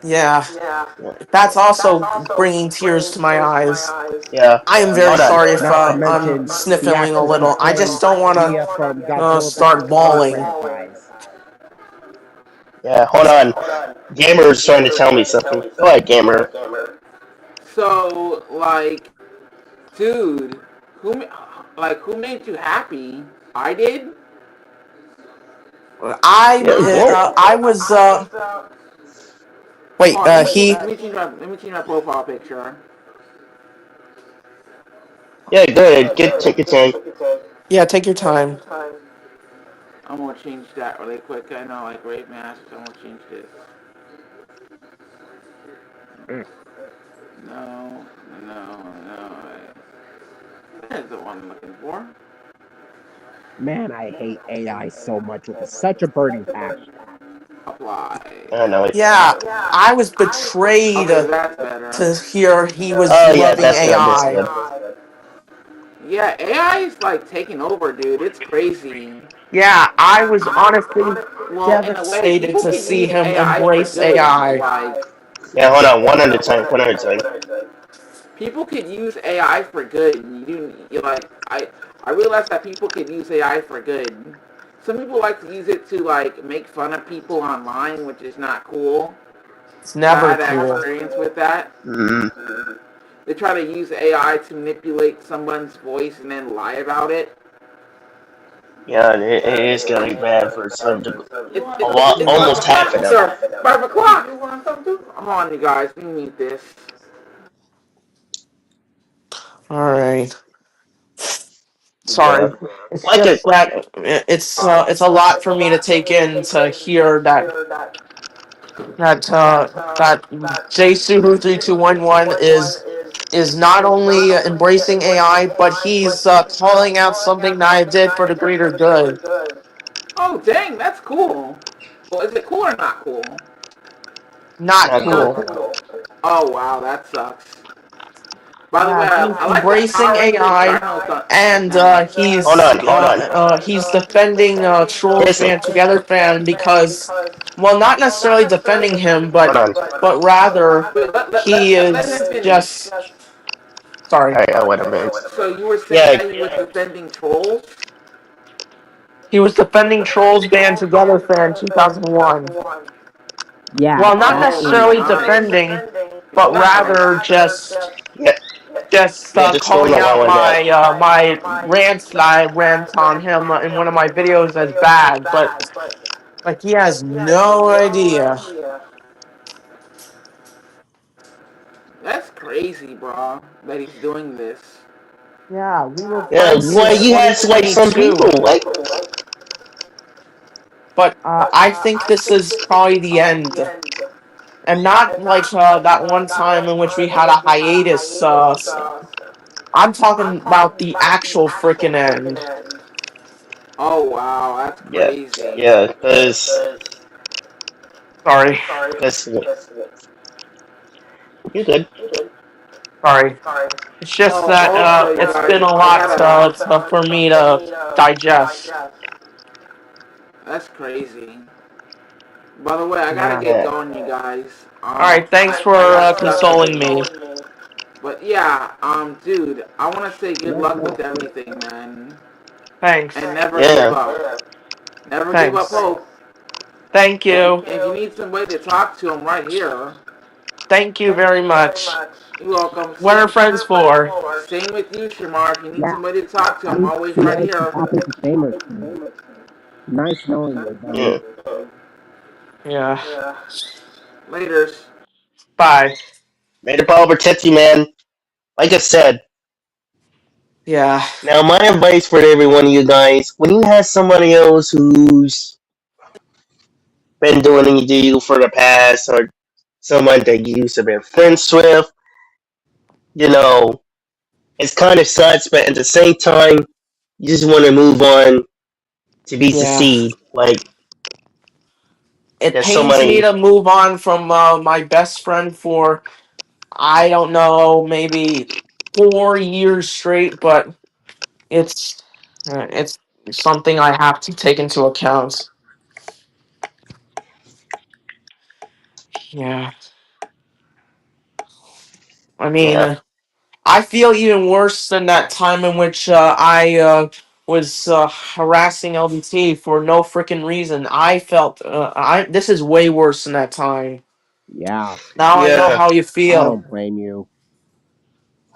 Yeah, Yeah. that's also bringing tears to my eyes. Yeah. I am very Hold on. sorry if Not to I'm mention the sniffling a actor who little. I just played don't want Mia from to Godzilla vs. start Kong bawling. franchise. Yeah, hold on. Gamer's trying to tell me something. Go ahead, Gamer. So, like, dude, who made you happy? I did. Yeah, Game. I was wait Hold on, he let me change my profile picture. Yeah, good. Take your time. yeah, take your time. I'm gonna change that really quick. I know, like, Raid Mask. I'm gonna change this. Mm. No, no. That's the one I'm looking for. Man, I hate AI so much with such a burning passion. Apply. I don't know. Yeah, I was betrayed Okay, that's better. to hear he was Oh, yeah, loving that's good. That's AI. good. Yeah, AI is like taking over, dude. It's crazy. Yeah, I was honestly Well, in a way, devastated people to can see use him AI for embrace good. AI. Like, Yeah, hold on. One at a time. One at a time. people could use AI for good. You like, I realize that people could use AI for good. Some people like to use it to like make fun of people online, which is not cool. It's I never had that cool. experience with that. Mm-hmm. They try to use AI to manipulate someone's voice and then lie about it. Yeah, it is getting bad for some. A lot, It's 5 almost half o'clock, of them. sir. 5 o'clock. Hold on, you guys. We need this. All right. Yeah. Sorry. It's Like it. just that it's a lot for me to take in to hear that Jsuhu 3211 is not only embracing AI, but he's calling out something that I did for the greater good. Oh, dang, that's cool. Well, is it cool or not cool? Not Not cool. cool. Oh, wow, that sucks. By the way, Yeah, he's I like that embracing Power Rangers AI, Dino's and Hold on. Hold on. he's defending Trolls Listen. Band Together fan because, well, not necessarily defending him, Hold on. but rather Wait, he let him is finish. just sorry. Alright, I'll let him in. So you were saying Yeah, that he was defending trolls? He was defending Trolls Band Together fan 2001. Yeah, Well, not Oh, necessarily nice. defending, but rather Nice. yeah, just yeah. Just throwing calling the out one that. my rants that I rant on him in one of my videos as bad, but like he has no idea. That's crazy, bro, that he's doing this. Yeah, we were Yeah, friends why since he has like some people 2022, like. but I think this is probably the end, and not like that one time in which we had a hiatus. I'm talking about the actual freaking end. Oh, wow, that's Yeah, crazy. yeah. Sorry, Cause you're good. sorry. It's just Oh, that also, you it's guys, been a I lot gotta. for me to digest. That's crazy. By the way, I gotta Yeah. get Yeah, going, you guys. All right. Thanks for I got stuff to consoling do. me. But yeah, dude, I wanna say good no luck with problem. everything, man. Thanks. And never give yeah, up. Never give up Thanks. hope. Thank you. If you need somebody to talk to, I'm right here. Thank you very much. You're welcome. What are friends for? Same with you, Shamar. If you need Yeah, somebody to talk to, I'm I'm always the right nice here. opposite Famers. Nice knowing you, yeah. buddy. Yeah. Laters. Bye. May the power protect you, man. Like I said, Yeah, Now, my advice for every one of you guys: when you have somebody else who's been doing anything to you for the past, or someone that you used to be friends with, you know, it's kind of sucks, but at the same time, you just want to move on to be yeah. succeed. Like, It there's so pains me many. to move on from my best friend for, I don't know, maybe 4 years straight, but it's something I have to take into account. Yeah, I mean, Yeah, I feel even worse than that time in which I was harassing LBT for no freaking reason. I felt I this is way worse than that time. Yeah, Now I know yeah. how you I feel. don't blame you.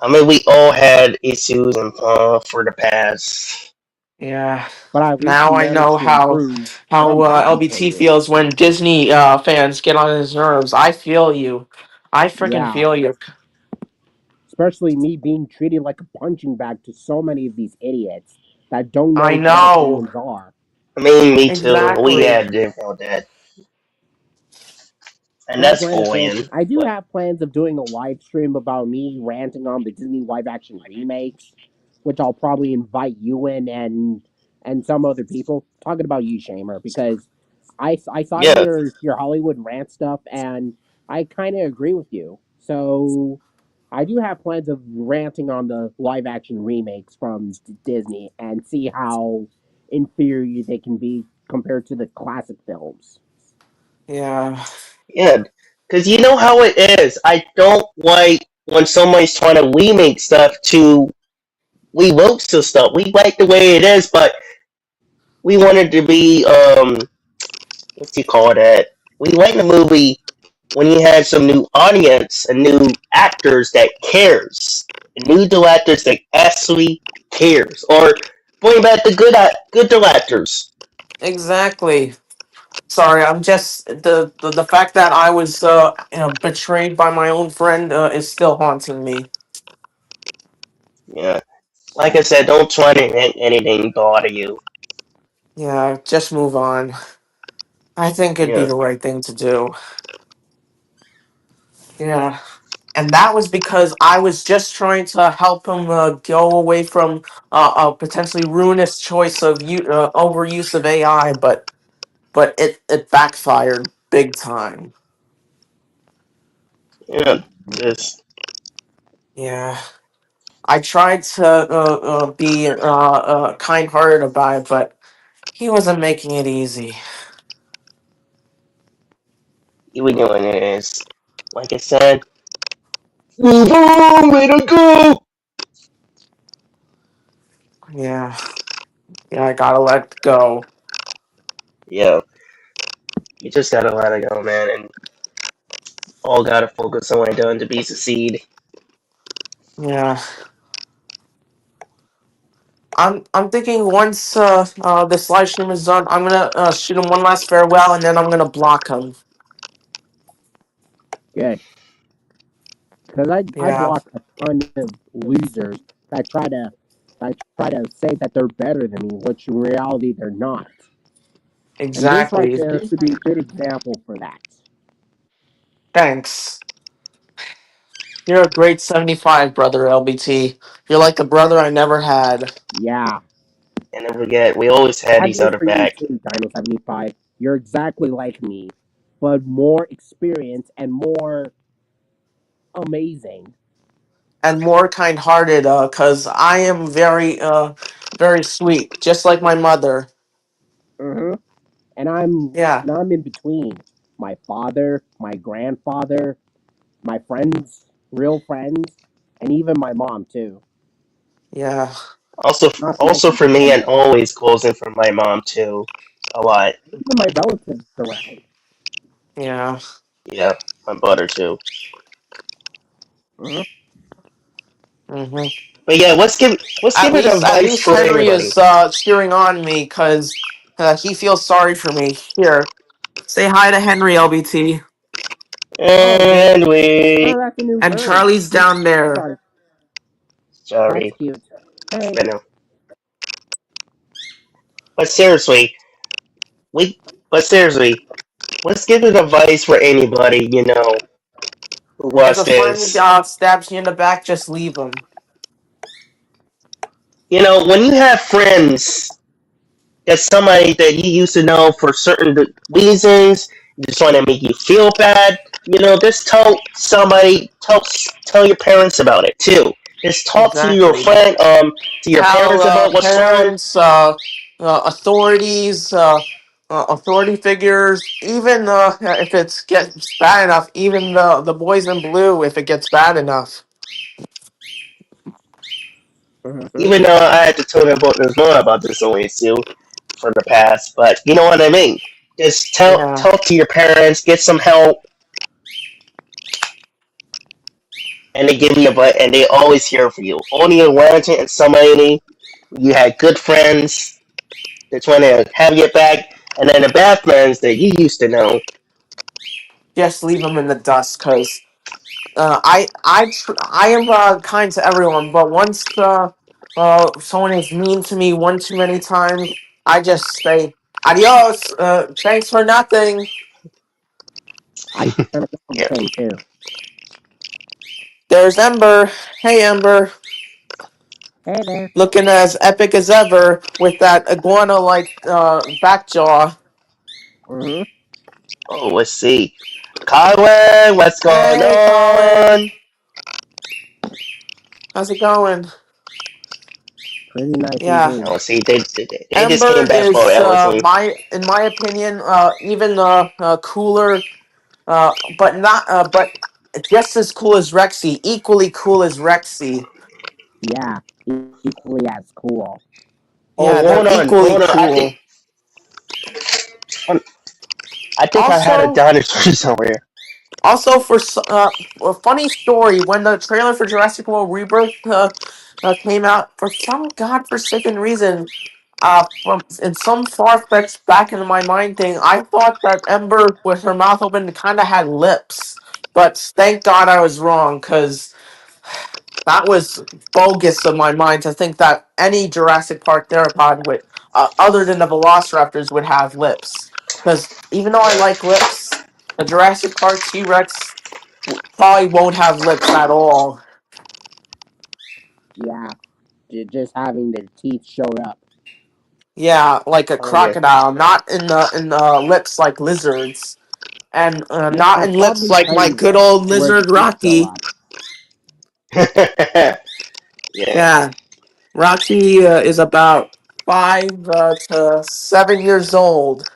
I mean, we all had issues and for the past. Yeah. But at least Now you I know managed to improve, and how I'm happy for LBT you. feels when Disney fans get on his nerves. I feel you. I freaking Yeah, feel you. especially me being treated like a punching bag to so many of these idiots that don't I know what know. opinions are. I mean, me too. We Exactly. had to about that, and Now, that's granted, bullying. I do But have plans of doing a live stream about me ranting on the Disney live action remakes, which I'll probably invite you in and some other people talking about you, Shamer, because I saw yeah, your Hollywood rant stuff and I kind of agree with you. So I do have plans of ranting on the live action remakes from Disney and see how inferior they can be compared to the classic films. Yeah. yeah. Because you know how it is. I don't like when somebody's trying to remake stuff to revoke some stuff. We like the way it is, but we wanted to be what do you call that? We like the movie when you had some new audience and new actors that cares, and new actors that actually cares, or bring back the good actors. Exactly. Sorry, I'm just the fact that I was betrayed by my own friend is still haunting me. Yeah, like I said, don't try to make anything bother you. Yeah, just move on. I think it'd be Yeah, the right thing to do. Yeah. And that was because I was just trying to help him go away from a potentially ruinous choice of overuse of AI, but it backfired big time. yeah, just Yeah, I tried to be kind-hearted about it, but he wasn't making it easy. you doing is like I said, move on, way to go. Yeah, yeah, I gotta let go. Yeah, you just gotta let it go, man, and all gotta focus on what I'm doing to be succeed. Yeah, I'm thinking once this live stream is done, I'm gonna shoot him one last farewell, and then I'm gonna block him. Good. Because I Yeah, block a ton of losers that try to say that they're better than me, which in reality they're not. And this right exactly. there should be a good example for that. Thanks. You're a great 75, brother LBT. You're like the brother I never had. Yeah. And don't forget, we always had That each goes other for you back. too, Dino75. You're exactly like me, but more experience and more amazing. And more kind-hearted, cause I am very sweet, just like my mother. hmm And I'm in between. My father, my grandfather, my friends, real friends, and even my mom too. Yeah, Also, Not to also mention for me, and Grandma. always closing for my mom too, a lot. Even my relatives around. yeah. Yeah, my brother too. Mhm. Hmm. But yeah, let's give it At advice least for Henry everybody. is cheering on me, cause he feels sorry for me. Here, say hi to Henry, LBT. Oh, yeah. And we Oh, that's a new And bird. Charlie's down there. Sorry. That's sorry. cute. Hey, But no. But seriously, we. But seriously, let's give an advice for anybody who If watch a friend this. stabs you in the back, just leave him. When you have friends that's somebody that you used to know for certain reasons, just want to make you feel bad, just tell your parents about it too. Just talk to your Exactly. friend, to your Tell parents about what's going on. parents, authorities, authority figures, even if it gets bad enough, even the boys in blue, if it gets bad enough. hmm Even though I had to tell them about there's more about this always too for the past, but you know what I mean. Just Yeah. talk to your parents, get some help, and they give you a butt, and they always here for you. Only a lantern and somebody you had good friends that's trying to have your back, and then the bad friends that you used to know. Just leave them in the dust, cause I am kind to everyone, but once someone is mean to me one too many times, I just say adios. Thanks for nothing. I kind of feel Yeah. the same too. There's Ember. Hey Ember, Hey there. looking as epic as ever with that iguana like back jaw. hmm Oh, let's see. Colin, what's going Hey Colin, on? how's it going? Pretty nice Yeah. indeed. Oh, see, they just Ember came back for is, Allison. in my opinion, even cooler, but just as cool as Rexy, equally cool as Rexy. Yeah, equally as cool. Yeah, Oh, they're equally hold on. cool. I think I had a Also, dinosaur somewhere. also a funny story when the trailer for Jurassic World Rebirth came out, for some godforsaken reason, from in some far fetched back in my mind thing, I thought that Ember with her mouth open kind of had lips, but thank God I was wrong, because that was bogus of my mind to think that any Jurassic Park theropod would, other than the Velociraptors, would have lips. Because even though I like lips, the Jurassic Park T Rex probably won't have lips at all. Yeah, just having their teeth showed up. Yeah, like a Oh yeah. crocodile, not in the lips like lizards, and not Yeah, in lips probably like my tiny good lips old where the lizard teeth show Rocky. up. Yeah. Yeah, Rocky is about 5 to 7 years old.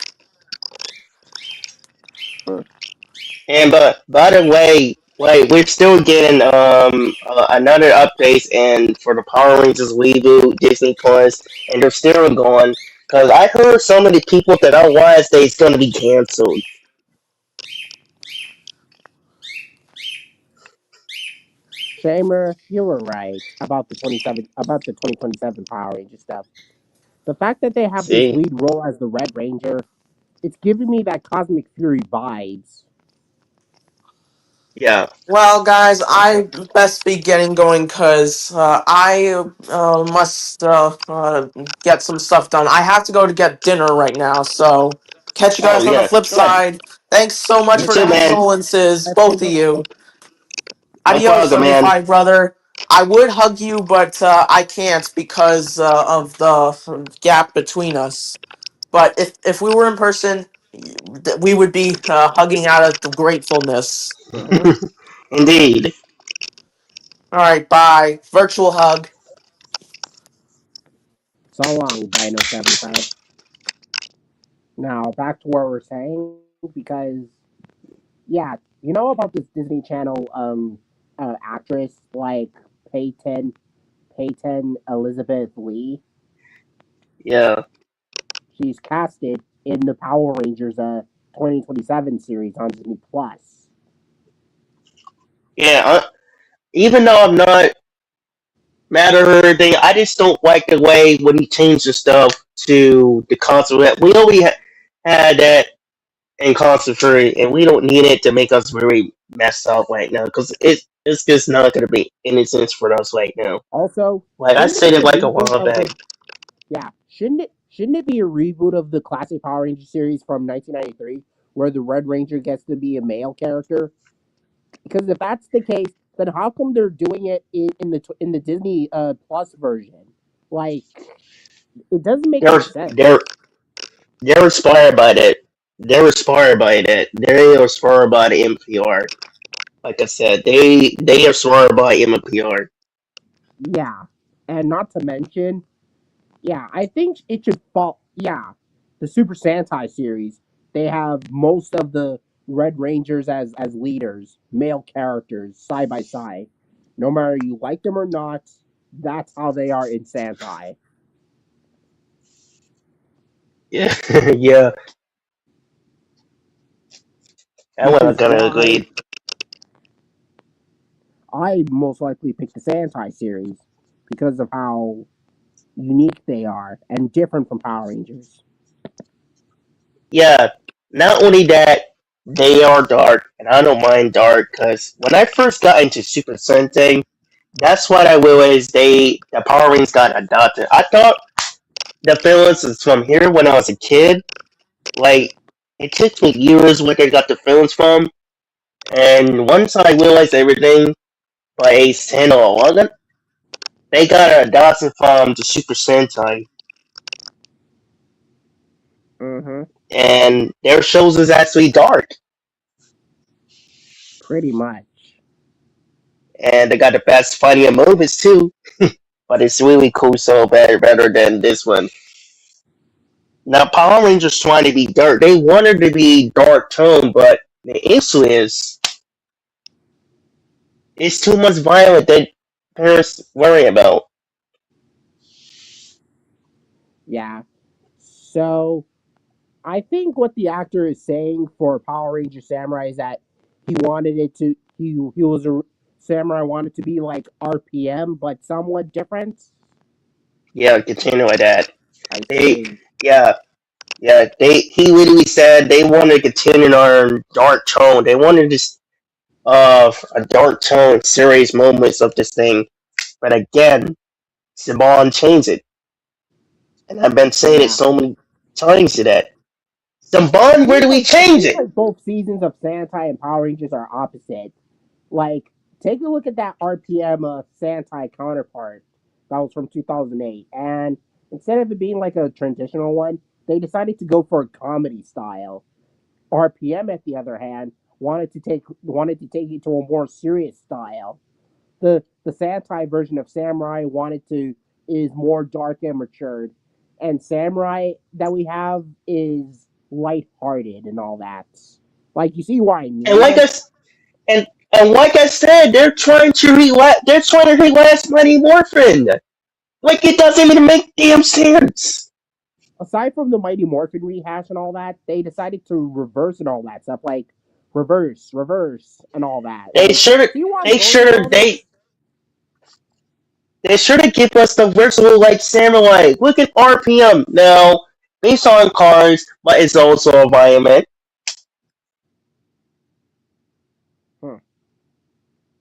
And but by the way, wait, we're still getting another updates and for the Power Rangers reboot Disney Plus, and they're still going because I heard so many people that I watched that it's going to be canceled. Shamer, you were right about the 2027 Power Ranger stuff. The fact that they have this See, lead role as the Red Ranger, it's giving me that Cosmic Fury vibes. yeah. Well, guys, I best be getting going because I must get some stuff done. I have to go to get dinner right now, so catch you Oh guys on the yeah. flip Good. side. Thanks so much You for Yes, the too, sir. man. condolences, Catch you both of later. you. No Adios, problem, man. 75 brother. I would hug you, but I can't because of the gap between us. But if we were in person, we would be hugging out of gratefulness. hmm Indeed. All right, bye. Virtual hug. So long, Dino 75. Now, back to what we're saying, because, yeah, you know about this Disney Channel actress like Peyton, Peyton Elizabeth Lee? Yeah. She's casted in the Power Rangers 2027 series on Disney Plus. Yeah. Even though I'm not mad at her, thing, I just don't like the way when he changed the stuff to the concert. We already had that in concert free, and we don't need it to make us very messed up right now because it's just not gonna be any sense for us right now. Also, Like I shouldn't it said be it a like a reboot while of back. the shouldn't it be a reboot of the classic Power Ranger series from 1993 where the Red Ranger gets to be a male character? Because if that's the case, then how come they're doing it in the Disney Plus version? Like, it doesn't make They're any sense. they're they're inspired by that. They're inspired by that. They're inspired by the NPR. Like I said, they are inspired by NPR. Yeah, and not to mention, yeah, I think it should fall. Yeah, the Super Sentai series, they have most of the Red Rangers as leaders, male characters, side by side. No matter you like them or not, that's how they are in Sentai. Yeah, yeah. I'm Which not is gonna why agree. I most likely pick the Sentai series because of how unique they are and different from Power Rangers. Yeah. Not only that, they are dark, and I don't mind dark because when I first got into Super Sentai, that's what I realized the Power Rangers got adopted. I thought the villains is from here when I was a kid. Like it took me years where they got the films from, and once I realized everything by age 10 or 11, they got adopted from the Super Sentai, Mm-hmm. and their shows is actually dark, Pretty much. and they got the best funnier movies too. But it's really cool, so better than this one. Now Power Rangers trying to be dark. They wanted to be dark tone, but the issue is it's too much violence that parents worry about. Yeah. So I think what the actor is saying for Power Ranger Samurai is that he wanted it to he was a samurai wanted to be like RPM but somewhat different. Yeah, continue with that. I They, see. yeah, yeah. He literally said they wanted to continue on dark tone. They wanted this a dark tone, serious moments of this thing. But again, Saban changed it, and I've been saying it Yeah. so many times to that. Saban, where do we It change seems it? like both seasons of Sentai and Power Rangers are opposite. Like, take a look at that RPM Sentai counterpart that was from 2008, and instead of it being like a traditional one, they decided to go for a comedy style. RPM, at the other hand, wanted to take it to a more serious style. The Sentai version of Samurai wanted to is more dark and matured, and Samurai that we have is lighthearted and all that. Like you see what I And mean? like I s- and like I said, they're trying to relax Mighty Morphin. Like it doesn't even make damn sense. Aside from the Mighty Morphin rehash and all that, they decided to reverse and all that stuff, like reverse, and all that. They Like, should see where I'm they going with should all this? they should have given us the versatile like samurai. Look at RPM now, based on cars, but it's also a environment. Hmm.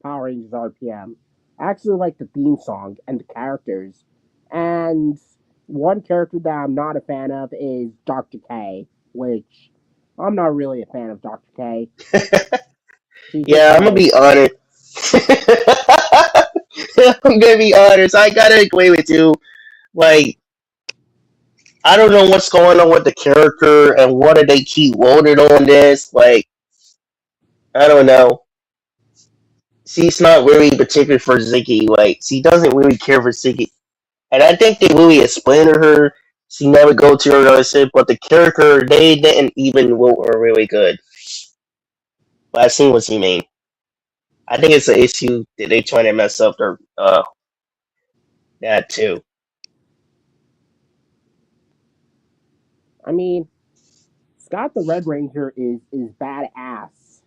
Power Rangers RPM. I actually like the theme song and the characters. And one character that I'm not a fan of is Dr. K, which I'm not really a fan of Dr. K. She's just Yeah, I'm gonna like, be honest. I'm gonna be honest. I gotta agree with you. Like, I don't know what's going on with the character and what do they keep loaded on this. Like, I don't know. She's not really particular for Ziggy. Like, she doesn't really care for Ziggy. And I think they really explain to her she never go to her relationship, but the character they didn't even vote her really good. But I see what you mean. I think it's an issue that they trying to mess up their that too. I mean, Scott the Red Ranger is badass.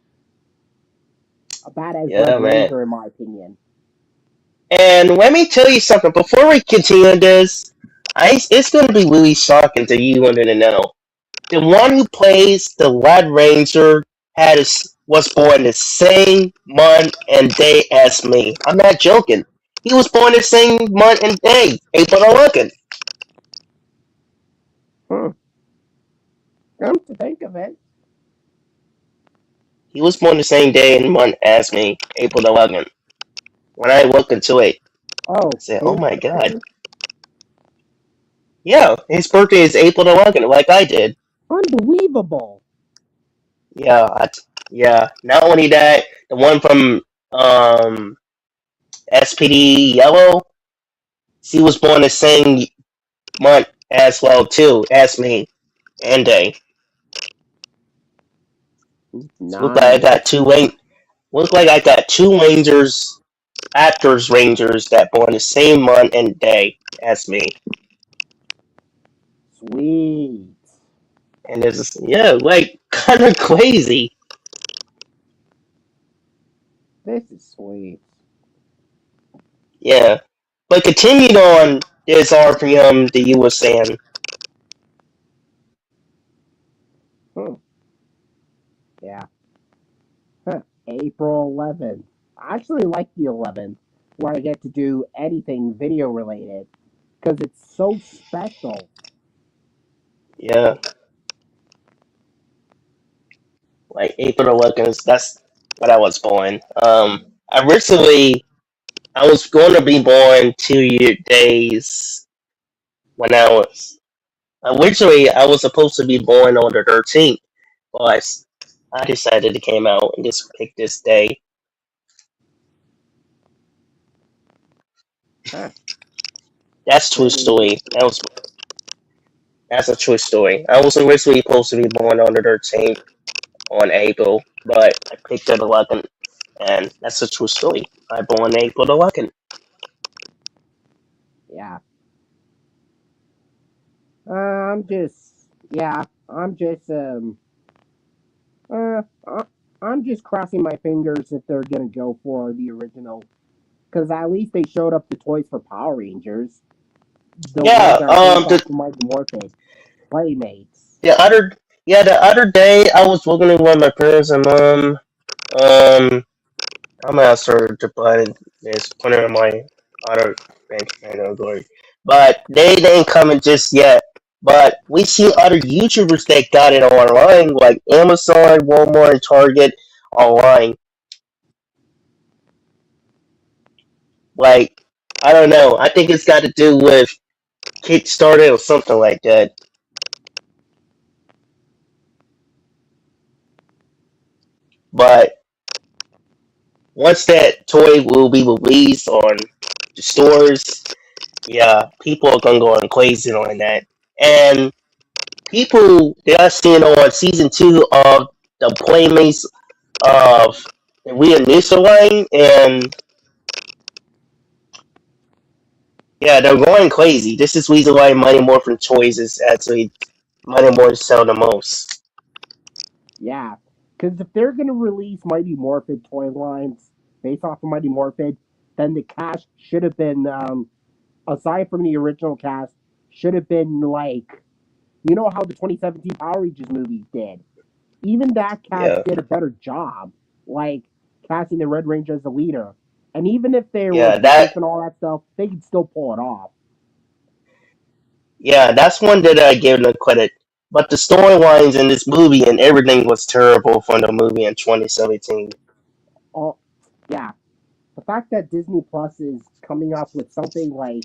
A badass Yeah, Red man. Ranger, in my opinion. And let me tell you something. Before we continue this, it's going to be really shocking to you under the know. The one who plays the Red Ranger was born the same month and day as me. I'm not joking. He was born the same month and day, April 2nd. Hmm. Come to think of it. He was born the same day and month as me, April 2nd. When I looked into it, I Oh, said, "Oh his my God, birthday? yeah, his birthday is April 2nd, like I did." Unbelievable. Yeah, yeah. Not only that, the one from um SPD Yellow, she was born the same month as well too as me and day. So look like I Nice. got look like I got two Rangers, actors Rangers that born the same month and day as me. Sweet. And it's yeah, like kind of crazy. This is sweet. Yeah, but continued on this RPM that you were saying. Hmm. Yeah. Huh. April 11th. I actually like the 11th, where I get to do anything video related, because it's so special. Yeah, like April 11th. That's when I was born. Originally I was going to be born 2 year days when originally I was supposed to be born on the 13th, but I decided to came out and just pick this day. Huh. That's true Pretty. story. That's a true story. I was originally supposed to be born on the 13th on April, but I picked the 11th, and that's a true story. I born April 11th. Yeah. I'm just. Yeah. I'm just. Uh, I- I'm just crossing my fingers if they're gonna go for the original, because at least they showed up the toys for Power Rangers, the ones Yeah, that are based off of Mighty Morphin Playmates. the other the other day I was looking at one of my parents and mom. Um, I'm gonna ask her to buy this, put it in my other bank account, Lord. But they didn't come in just yet. But we see other YouTubers that got it online, like Amazon, Walmart, and Target online. Like, I don't know. I think it's got to do with Kickstarter or something like that. But once that toy will be released on the stores, yeah, people are gonna go crazy on that. And people they are seeing on season 2 of the Playmates of the Reinitial line, and yeah, they're going crazy. This is the reason why Mighty Morphin Toys is actually Mighty Morphin sell the most. Yeah, because if they're gonna release Mighty Morphin toy lines based off of Mighty Morphin, then the cast should have been, aside from the original cast, should have been like, you know how the 2017 Power Rangers movies did. Even that cast Yeah, did a better job, like casting the Red Ranger as the leader. And even if they were yeah, kids and all that stuff, they could still pull it off. that's one that I give them credit. But the storylines in this movie and everything was terrible from the movie in 2017. Oh, yeah. The fact that Disney Plus is coming up with something like,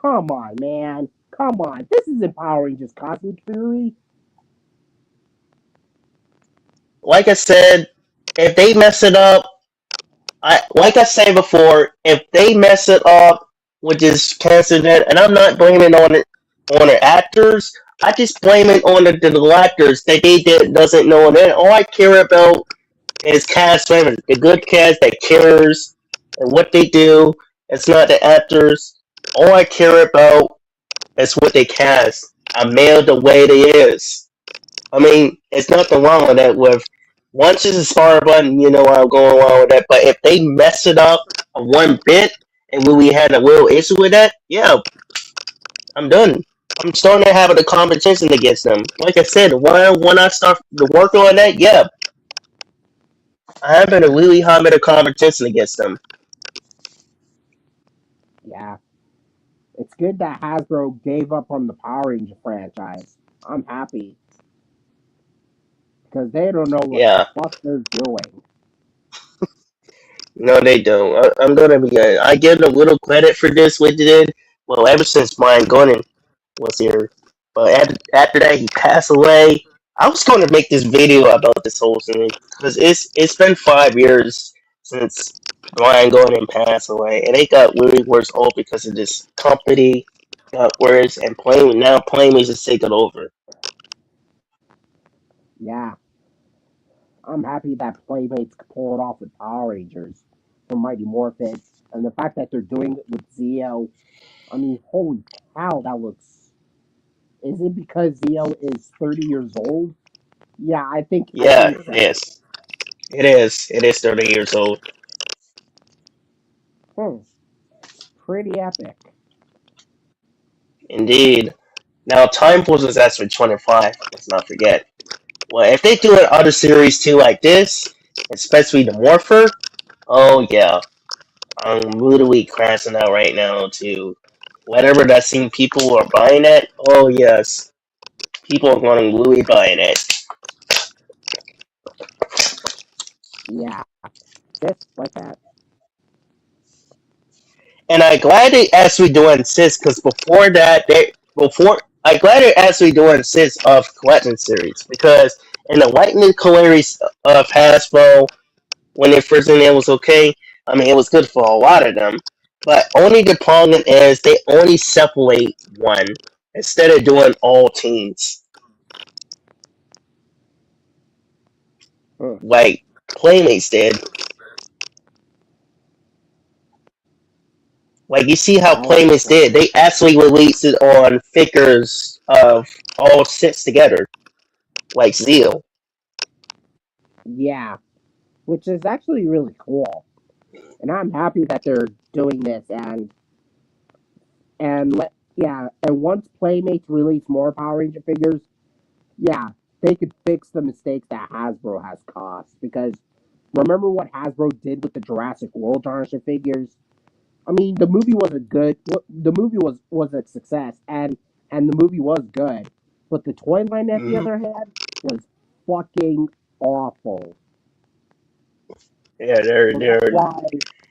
come on, man, come on, this isn't Power Rangers Cosmic Fury. Like I said, if they mess it up, like I said before, if they mess it up with this cancer net, and I'm not blaming on the actors, I just blame it on the actors that they doesn't know. And all I care about is cast members, the good cast that cares and what they do. It's not the actors. All I care about is what they cast. I mailed the way they is. I mean, it's nothing wrong with that. With once it's a star button, you know I'm going wrong with that. But if they mess it up one bit, and when we had a real issue with that, yeah, I'm done. I'm starting to have a competition against them. Like I said, when I start to work on that, yeah, I having a really high bit of competition against them. Yeah, it's good that Hasbro gave up on the Power Ranger franchise. I'm happy because they don't know what the Yeah, fuck they're doing. no, they don't. I'm gonna be. I give them a little credit for this. What they did. Well, ever since Brian Gunn was here, but after that he passed away. I was going to make this video about this whole thing because it's been 5 years since Brian Gunn passed away, and it got really worse all because of this company got worse, and Playmates is taking over. Yeah, I'm happy that Playmates could pull it off with Power Rangers from Mighty Morphin, and the fact that they're doing it with Zeo. I mean, holy cow, that looks. Is it because Zeo is 30 years old? Yeah, I Yeah, think it so. is. It is. It is 30 years old. Hmm, pretty epic. Indeed. Now, Time Force is actually 25. Let's not forget. Well, if they do an other series too like this, especially the Morpher, oh yeah, I'm literally crashing out right now to whatever that scene people are buying it. Oh yes, people are going to literally buying it. Yeah, just like that. And I'm glad they actually doing this because before that, before I'm glad they're actually doing this of collection series because in the Lightning Colores of Hasbro when they first did it was okay. I mean, it was good for a lot of them, but only the problem is they only separate one instead of doing all teams Hmm. like Playmates did. Like you see how That was Playmates did, they actually released it on figures of all six together, like Zeal. yeah, which is actually really cool, and I'm happy that they're doing this. And once Playmates release more Power Ranger figures, yeah, they could fix the mistakes that Hasbro has caused. Because remember what Hasbro did with the Jurassic World Dinosaur figures? I mean, the movie was a good. The movie was a success, and the movie was good. But the toy line, at the Hmm. other hand, was fucking awful. Yeah, they're So that's they're why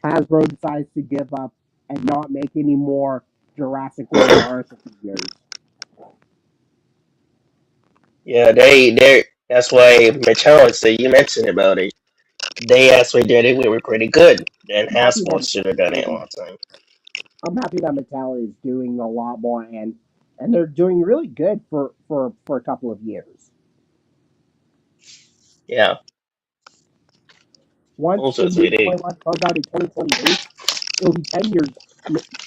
Hasbro decides to give up and not make any more Jurassic World dinosaur figures. yeah they that's why Metallica you mentioned about it. They actually did it. We were pretty good. Then I'm happy Hasbro that should have done it a long time. I'm happy that Mattel is doing a lot more, and they're doing really good for a couple of years. Yeah, Once also the so new they toy line comes out in 2028, it'll be 10 years.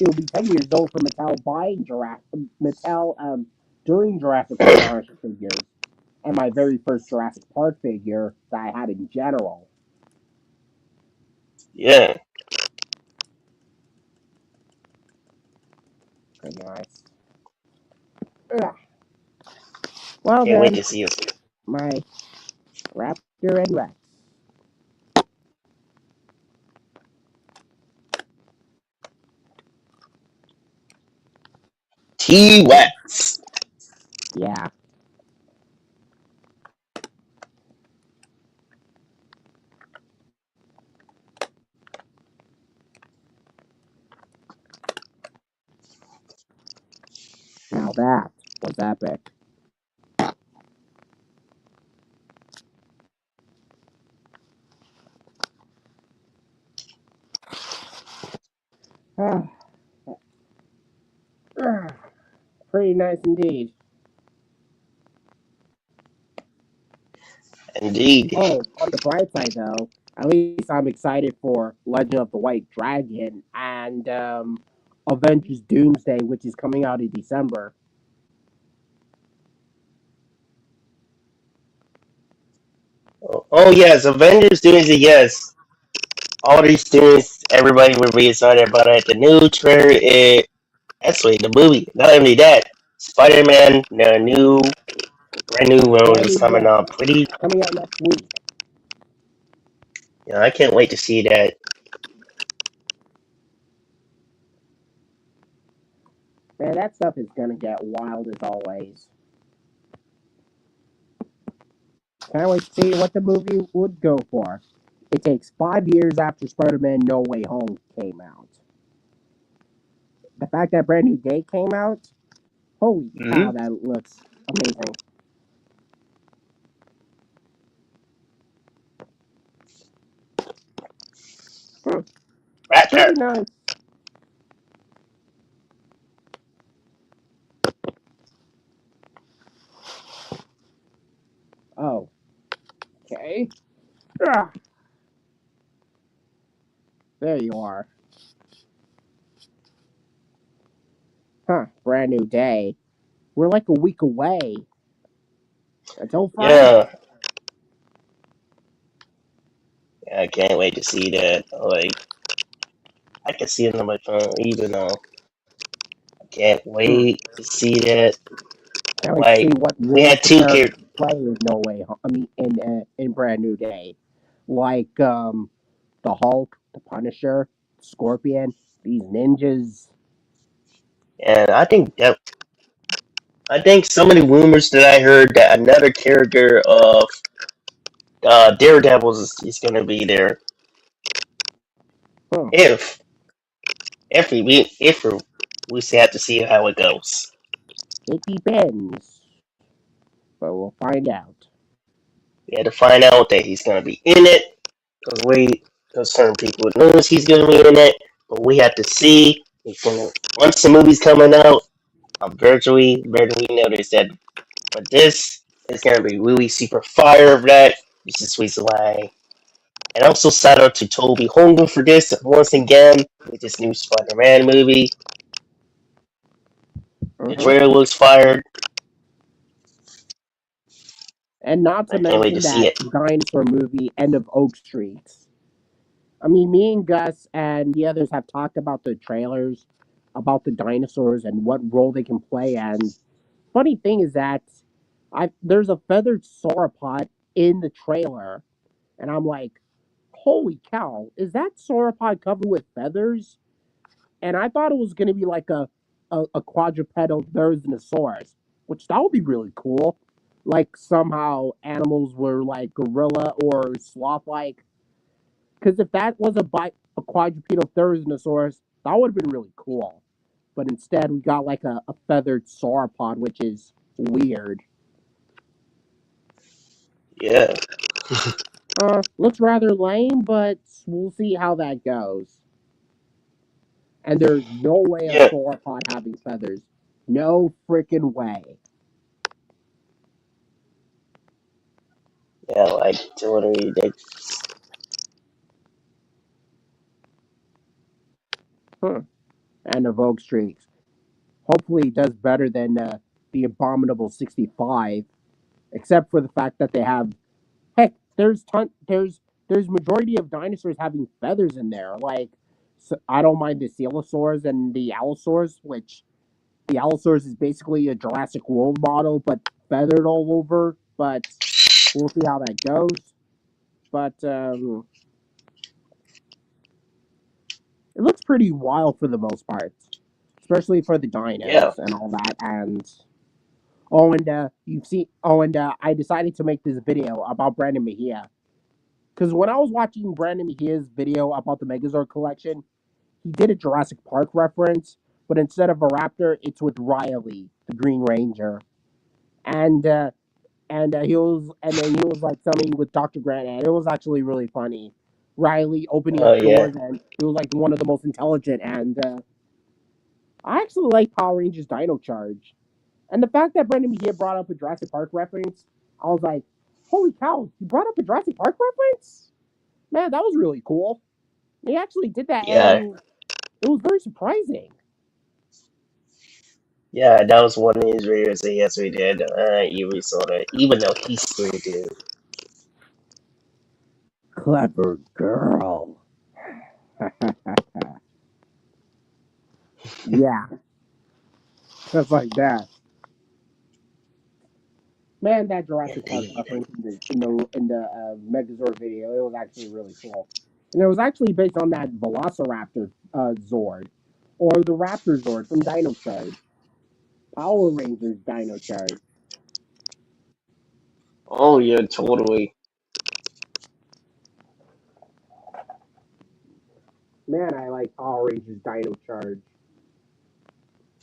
It'll be 10 years old for Mattel buying Jurassic Mattel doing Jurassic World dinosaur figures, and my very first Jurassic Park figure that I had in general. yeah. Very nice. Ugh. Well Can't wait then, to see us. my Raptor and Rex. T Rex. Yeah. Now that was epic. Pretty nice indeed. Indeed. Oh, on the bright side though, at least I'm excited for Legend of the White Dragon and Avengers Doomsday, which is coming out in December. Oh yes, Avengers doing it. Yes, all these things. Everybody will be excited about it. The new trailer. Actually, the movie. Not only that, Spider-Man, the new brand new one Brand is new coming one out. Pretty. coming out next week. Yeah, I can't wait to see that. Man, that stuff is gonna get wild as always. Can't wait to see what the movie would go for. It takes 5 years after Spider-Man No Way Home came out. The fact that Brand New Day came out, holy Hmm. cow, that looks amazing. Hmm, Raptor. pretty nice. Oh, okay. Ah, there you are. Huh, Brand New Day. We're like a week away. Until Friday. Yeah, I can't wait to see that. Like, I can see it on my phone, even though I can't Hmm. wait to see that. Can't wait to see Like, what we roles had the two characters characters. play in No Way Home. I mean, in Brand New Day, like the Hulk, the Punisher, Scorpion, these ninjas. And I think so many rumors that I heard that another character of Daredevil is going to be there. Huh. If we have to see how it goes. It depends, but we'll find out. We had to find out that he's going to be in it because certain people knows he's going to be in it, but we have to see. He's gonna once the movie's coming out. I'm virtually noticed that, but this is going to be really super fire of that. This is reason why. And also shout out to Toby Holden for this once again with this new Spider-Man movie. The Hmm. trailer looks fired. And not to I can't wait to mention see that it. dinosaur movie, End of Oak Street. I mean, me and Gus and the others have talked about the trailers, about the dinosaurs and what role they can play. And funny thing is that there's a feathered sauropod in the trailer, and I'm like, holy cow, is that sauropod covered with feathers? And I thought it was going to be like a quadrupedal therizinosaurus, which that would be really cool. Like somehow animals were like gorilla or sloth like. Because if that was a quadrupedal therizinosaurus, that would have been really cool. But instead, we got like a feathered sauropod, which is weird. Yeah, Looks rather lame, but we'll see how that goes. And there's no way a yeah, sauropod having feathers. No freaking way. yeah. Like totally. Huh. And of Oak Street. Hopefully, it does better than the Abominable 65, except for the fact that they have. Heck, there's majority of dinosaurs having feathers in there. Like, so I don't mind the Coelosaurs and the Allosaurs, which the Allosaurus is basically a Jurassic World model, but feathered all over. But we'll see how that goes. But it looks pretty wild for the most part, especially for the Yeah, dinos and all that. And oh, and you've seen. Oh, and I decided to make this video about Brandon Mejia because when I was watching Brandon Mejia's video about the Megazord collection, he did a Jurassic Park reference, but instead of a raptor, it's with Riley, the Green Ranger, and and then he was like something with Dr. Grant, and it was actually really funny. Riley opening oh up yeah, doors, and he was like one of the most intelligent. And I actually like Power Rangers Dino Charge, and the fact that Brandon Mejia brought up a Jurassic Park reference, I was like, holy cow, he brought up a Jurassic Park reference. Man, that was really cool. He actually did that, yeah, and it was very surprising. yeah. That was one of his videos that yes we did. You saw that, even though he's scared too. Clever girl. Yeah, just like that. Man, that Jurassic Park reference in the Megazord video, it was actually really cool, and it was actually based on that Velociraptor Zord, or the Raptor Zord from Dino Charge, Power Rangers Dino Charge. Oh yeah, totally. Man, I like Power Rangers Dino Charge.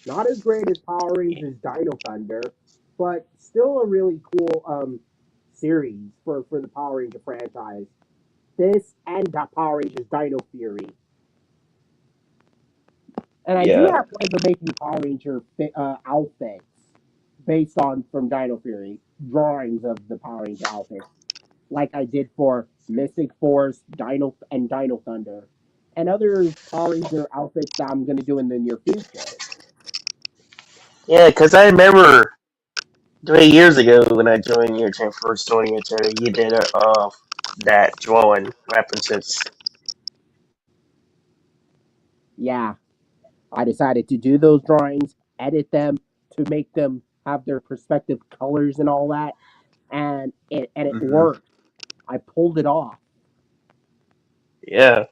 Not as great as Power Rangers Dino Thunder, but still a really cool series for the Power Ranger franchise. This and Power Rangers Dino Fury. And I do Yeah. have plans of making Power Ranger outfits based on from Dino Fury, drawings of the Power Ranger outfits, like I did for Mystic Force, Dino and Dino Thunder, and other Power Ranger outfits that I'm gonna do in the near future. Yeah, because I remember 3 years ago when I joined your team, first joining your team, you did that drawing references. Yeah, I decided to do those drawings, edit them to make them have their respective colors and all that, and it Hmm. worked. I pulled it off. Yeah,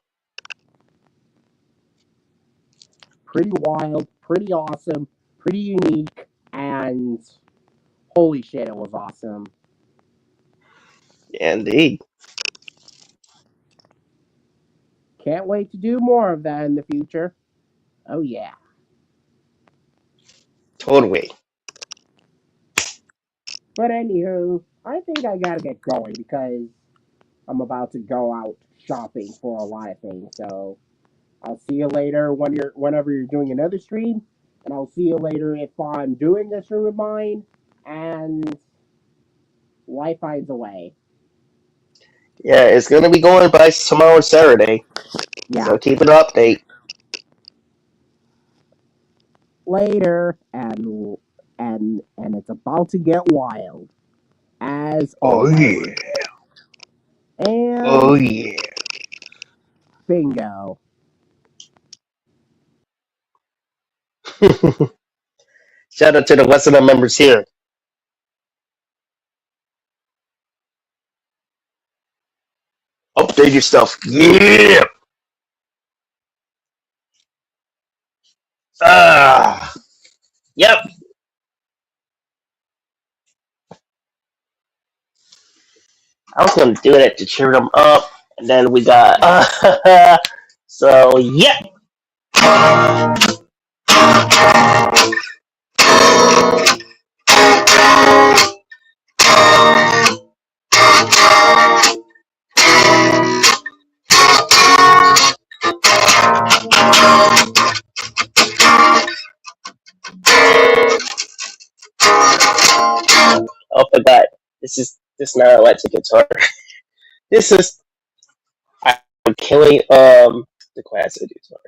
Pretty wild, pretty awesome, pretty unique, and holy shit, it was awesome. yeah, indeed. Can't wait to do more of that in the future. Oh yeah. Totally. But anywho, I think I gotta get going because I'm about to go out shopping for a lot of things. So I'll see you later whenever you're doing another stream, and I'll see you later if I'm doing a stream of mine, and life finds a way. Yeah, it's gonna be going by tomorrow Saturday, Yeah, so keep an update. later, and it's about to get wild as Oh always. yeah. And Oh yeah. bingo. Shout out to the Westerner members here. Update your stuff. Yeah. Ah. Yep. I was gonna do that to cheer them up, and then we got. So yep. Oh, I forgot. This not electric guitar. This is I'm killing the classic guitar.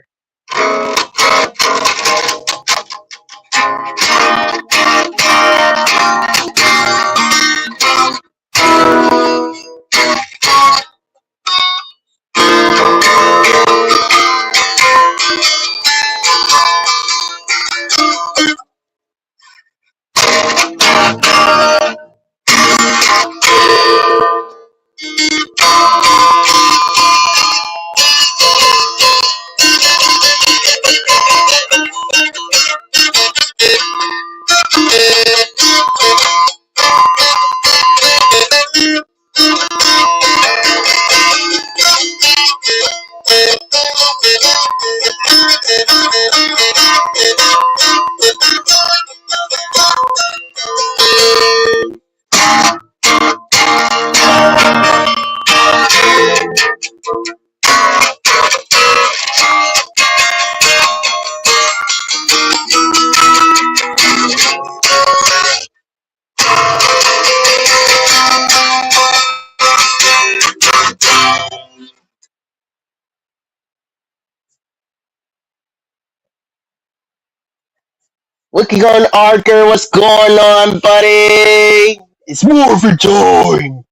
Looking on Arthur, what's going on, buddy? It's Morphin time!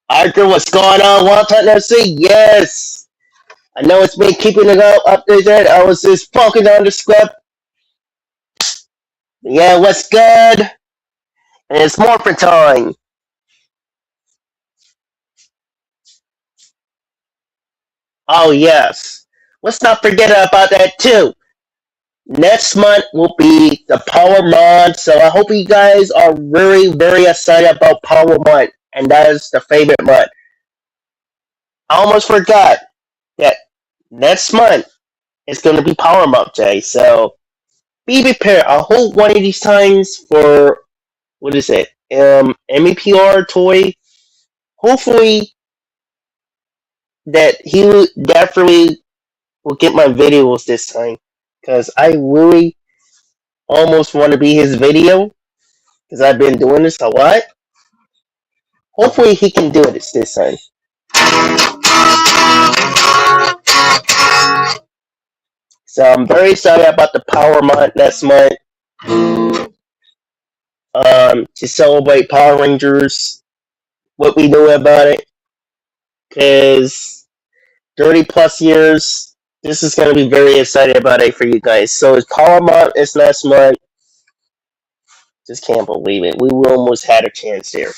Arthur, what's going on? Long time no see? Yes! I know it's been keeping it up updated. I was just focusing on the script. Yeah, what's good? And it's morphin' time. Oh yes. Let's not forget about that too. Next month will be the Power Month, so I hope you guys are very, very excited about Power Month, and that is the favorite month. I almost forgot that next month is going to be Power Month Day, so be prepared. I hope one of these times for what is it? MEPR toy. Hopefully that he will definitely will get my videos this time, because I really almost want to be his video because I've been doing this a lot. Hopefully he can do it this time. So I'm very excited about the Power Month next month. To celebrate Power Rangers, what we know about it, because 30 plus years, this is going to be very excited about it for you guys. So it's Power Month is next month. Just can't believe it. We almost had a chance there.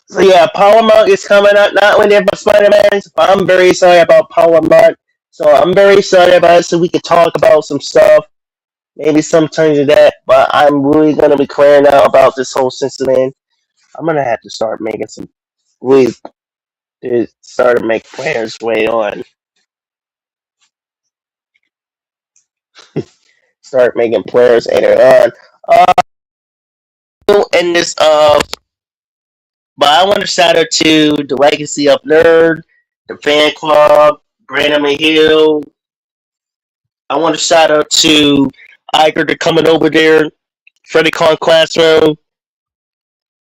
So yeah, Power Month is coming out not only for Spider-Man, but I'm very excited about Power Month. So I'm very excited about it so we can talk about some stuff. Maybe sometimes of that, but I'm really gonna be clearing out about this whole system. I'm gonna have to start making some really start to make plans way on. Start making plans later on. We'll end this but I want to shout out to the Legacy of Nerd, the fan club, Brandon Hill. I want to shout out to Iger to coming over there, Freddy Con Classroom.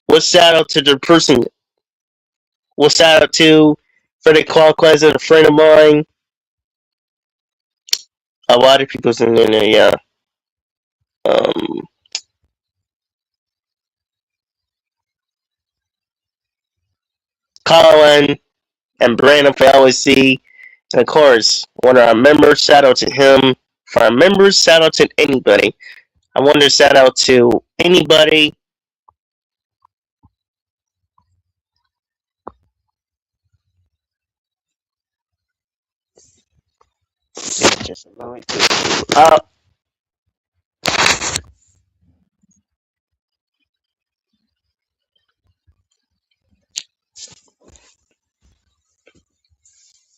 We'll shout out to the person. We'll shout out to Freddy Con Classroom, a friend of mine. A lot of people's in there, yeah. Colin and Brandon for LSC. And of course, one of our members, shout out to him. For our members, shout out to anybody. I want to shout out to anybody. Just a moment.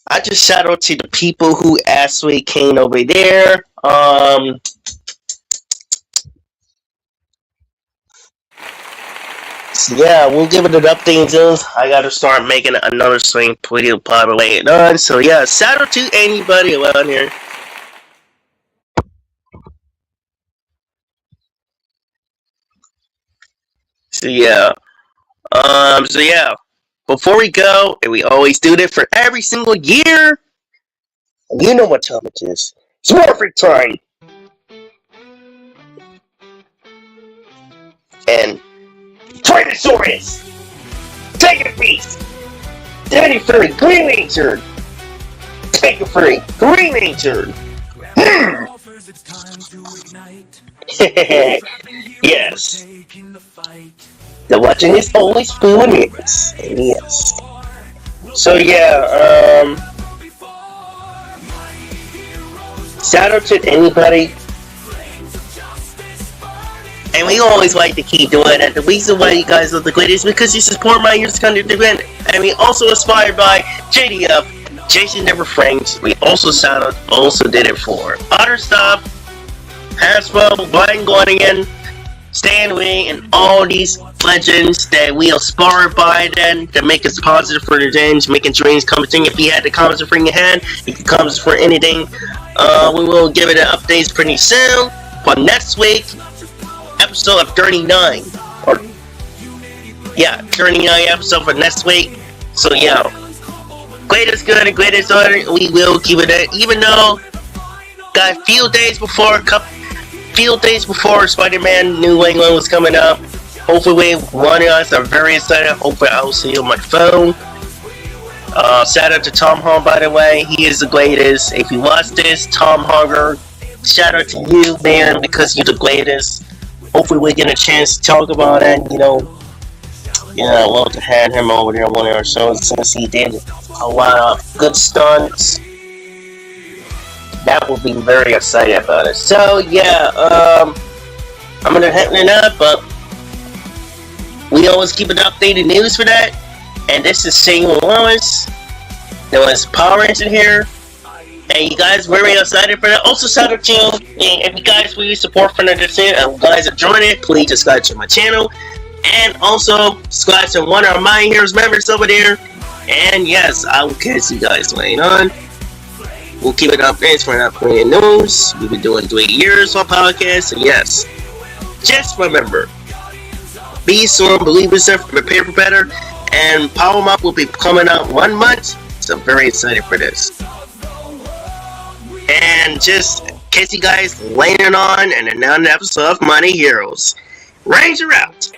I just shout out to the people who actually came over there. So yeah, we'll give it an update soon. I gotta start making another swing pretty probably later on. So yeah, shout out to anybody around here. So yeah. So yeah. Before we go, and we always do this for every single year, you know what time it is. It's Morphin time! And Tyrannosaurus! Tiger Beast! Danny Fury, Green Ranger! Take a free Green Ranger. Yes. The watching is always fun. Yes. Yes. So yeah, shout out to anybody. And we always like to keep doing it. The reason why you guys are the greatest is because you support my years content event. And we also inspired by JDF, Jason Never Franks. We also did it for Otter Stop, Hasbro, Brian Glanigan, Stan Lee, and all these legends that we inspired by then to make us positive for the dreams, making dreams come true. If you had the comments for your hand, you can comment for anything. We will give it an updates pretty soon. But next week, episode of 39. Or, yeah, 39 episode for next week. So, yeah. Greatest good and greatest order, we will keep it there. Even though, got a few days before Spider-Man New England was coming up. Hopefully, one of us are very excited. Hopefully, I'll see you on my phone. Shout out to Tom Hong, by the way. He is the greatest. If you watch this, Tom Hunger, shout out to you, man, because you're the greatest. Hopefully, we get a chance to talk about it. I'd love to have him over there on one of our shows since he did a lot of good stunts. That will be very excited about it. So yeah, I'm gonna head it up, but we always keep an updated news for that. And this is Samuel Lawrence. There was Power Ranger here, and you guys very excited for that. Also, shout out to you, and if you guys really support for the channel, and guys are joining it, please subscribe to my channel, and also subscribe to one of my Heroes members over there. And yes, I will catch you guys later on. We'll keep it updates for an upcoming news. We've been doing 3 years on podcasts, and yes, just remember, be sure, believe yourself, prepare for better, and Power Up will be coming out 1 month, so I'm very excited for this. And just catch you guys later on in another episode of Money Heroes. Ranger out!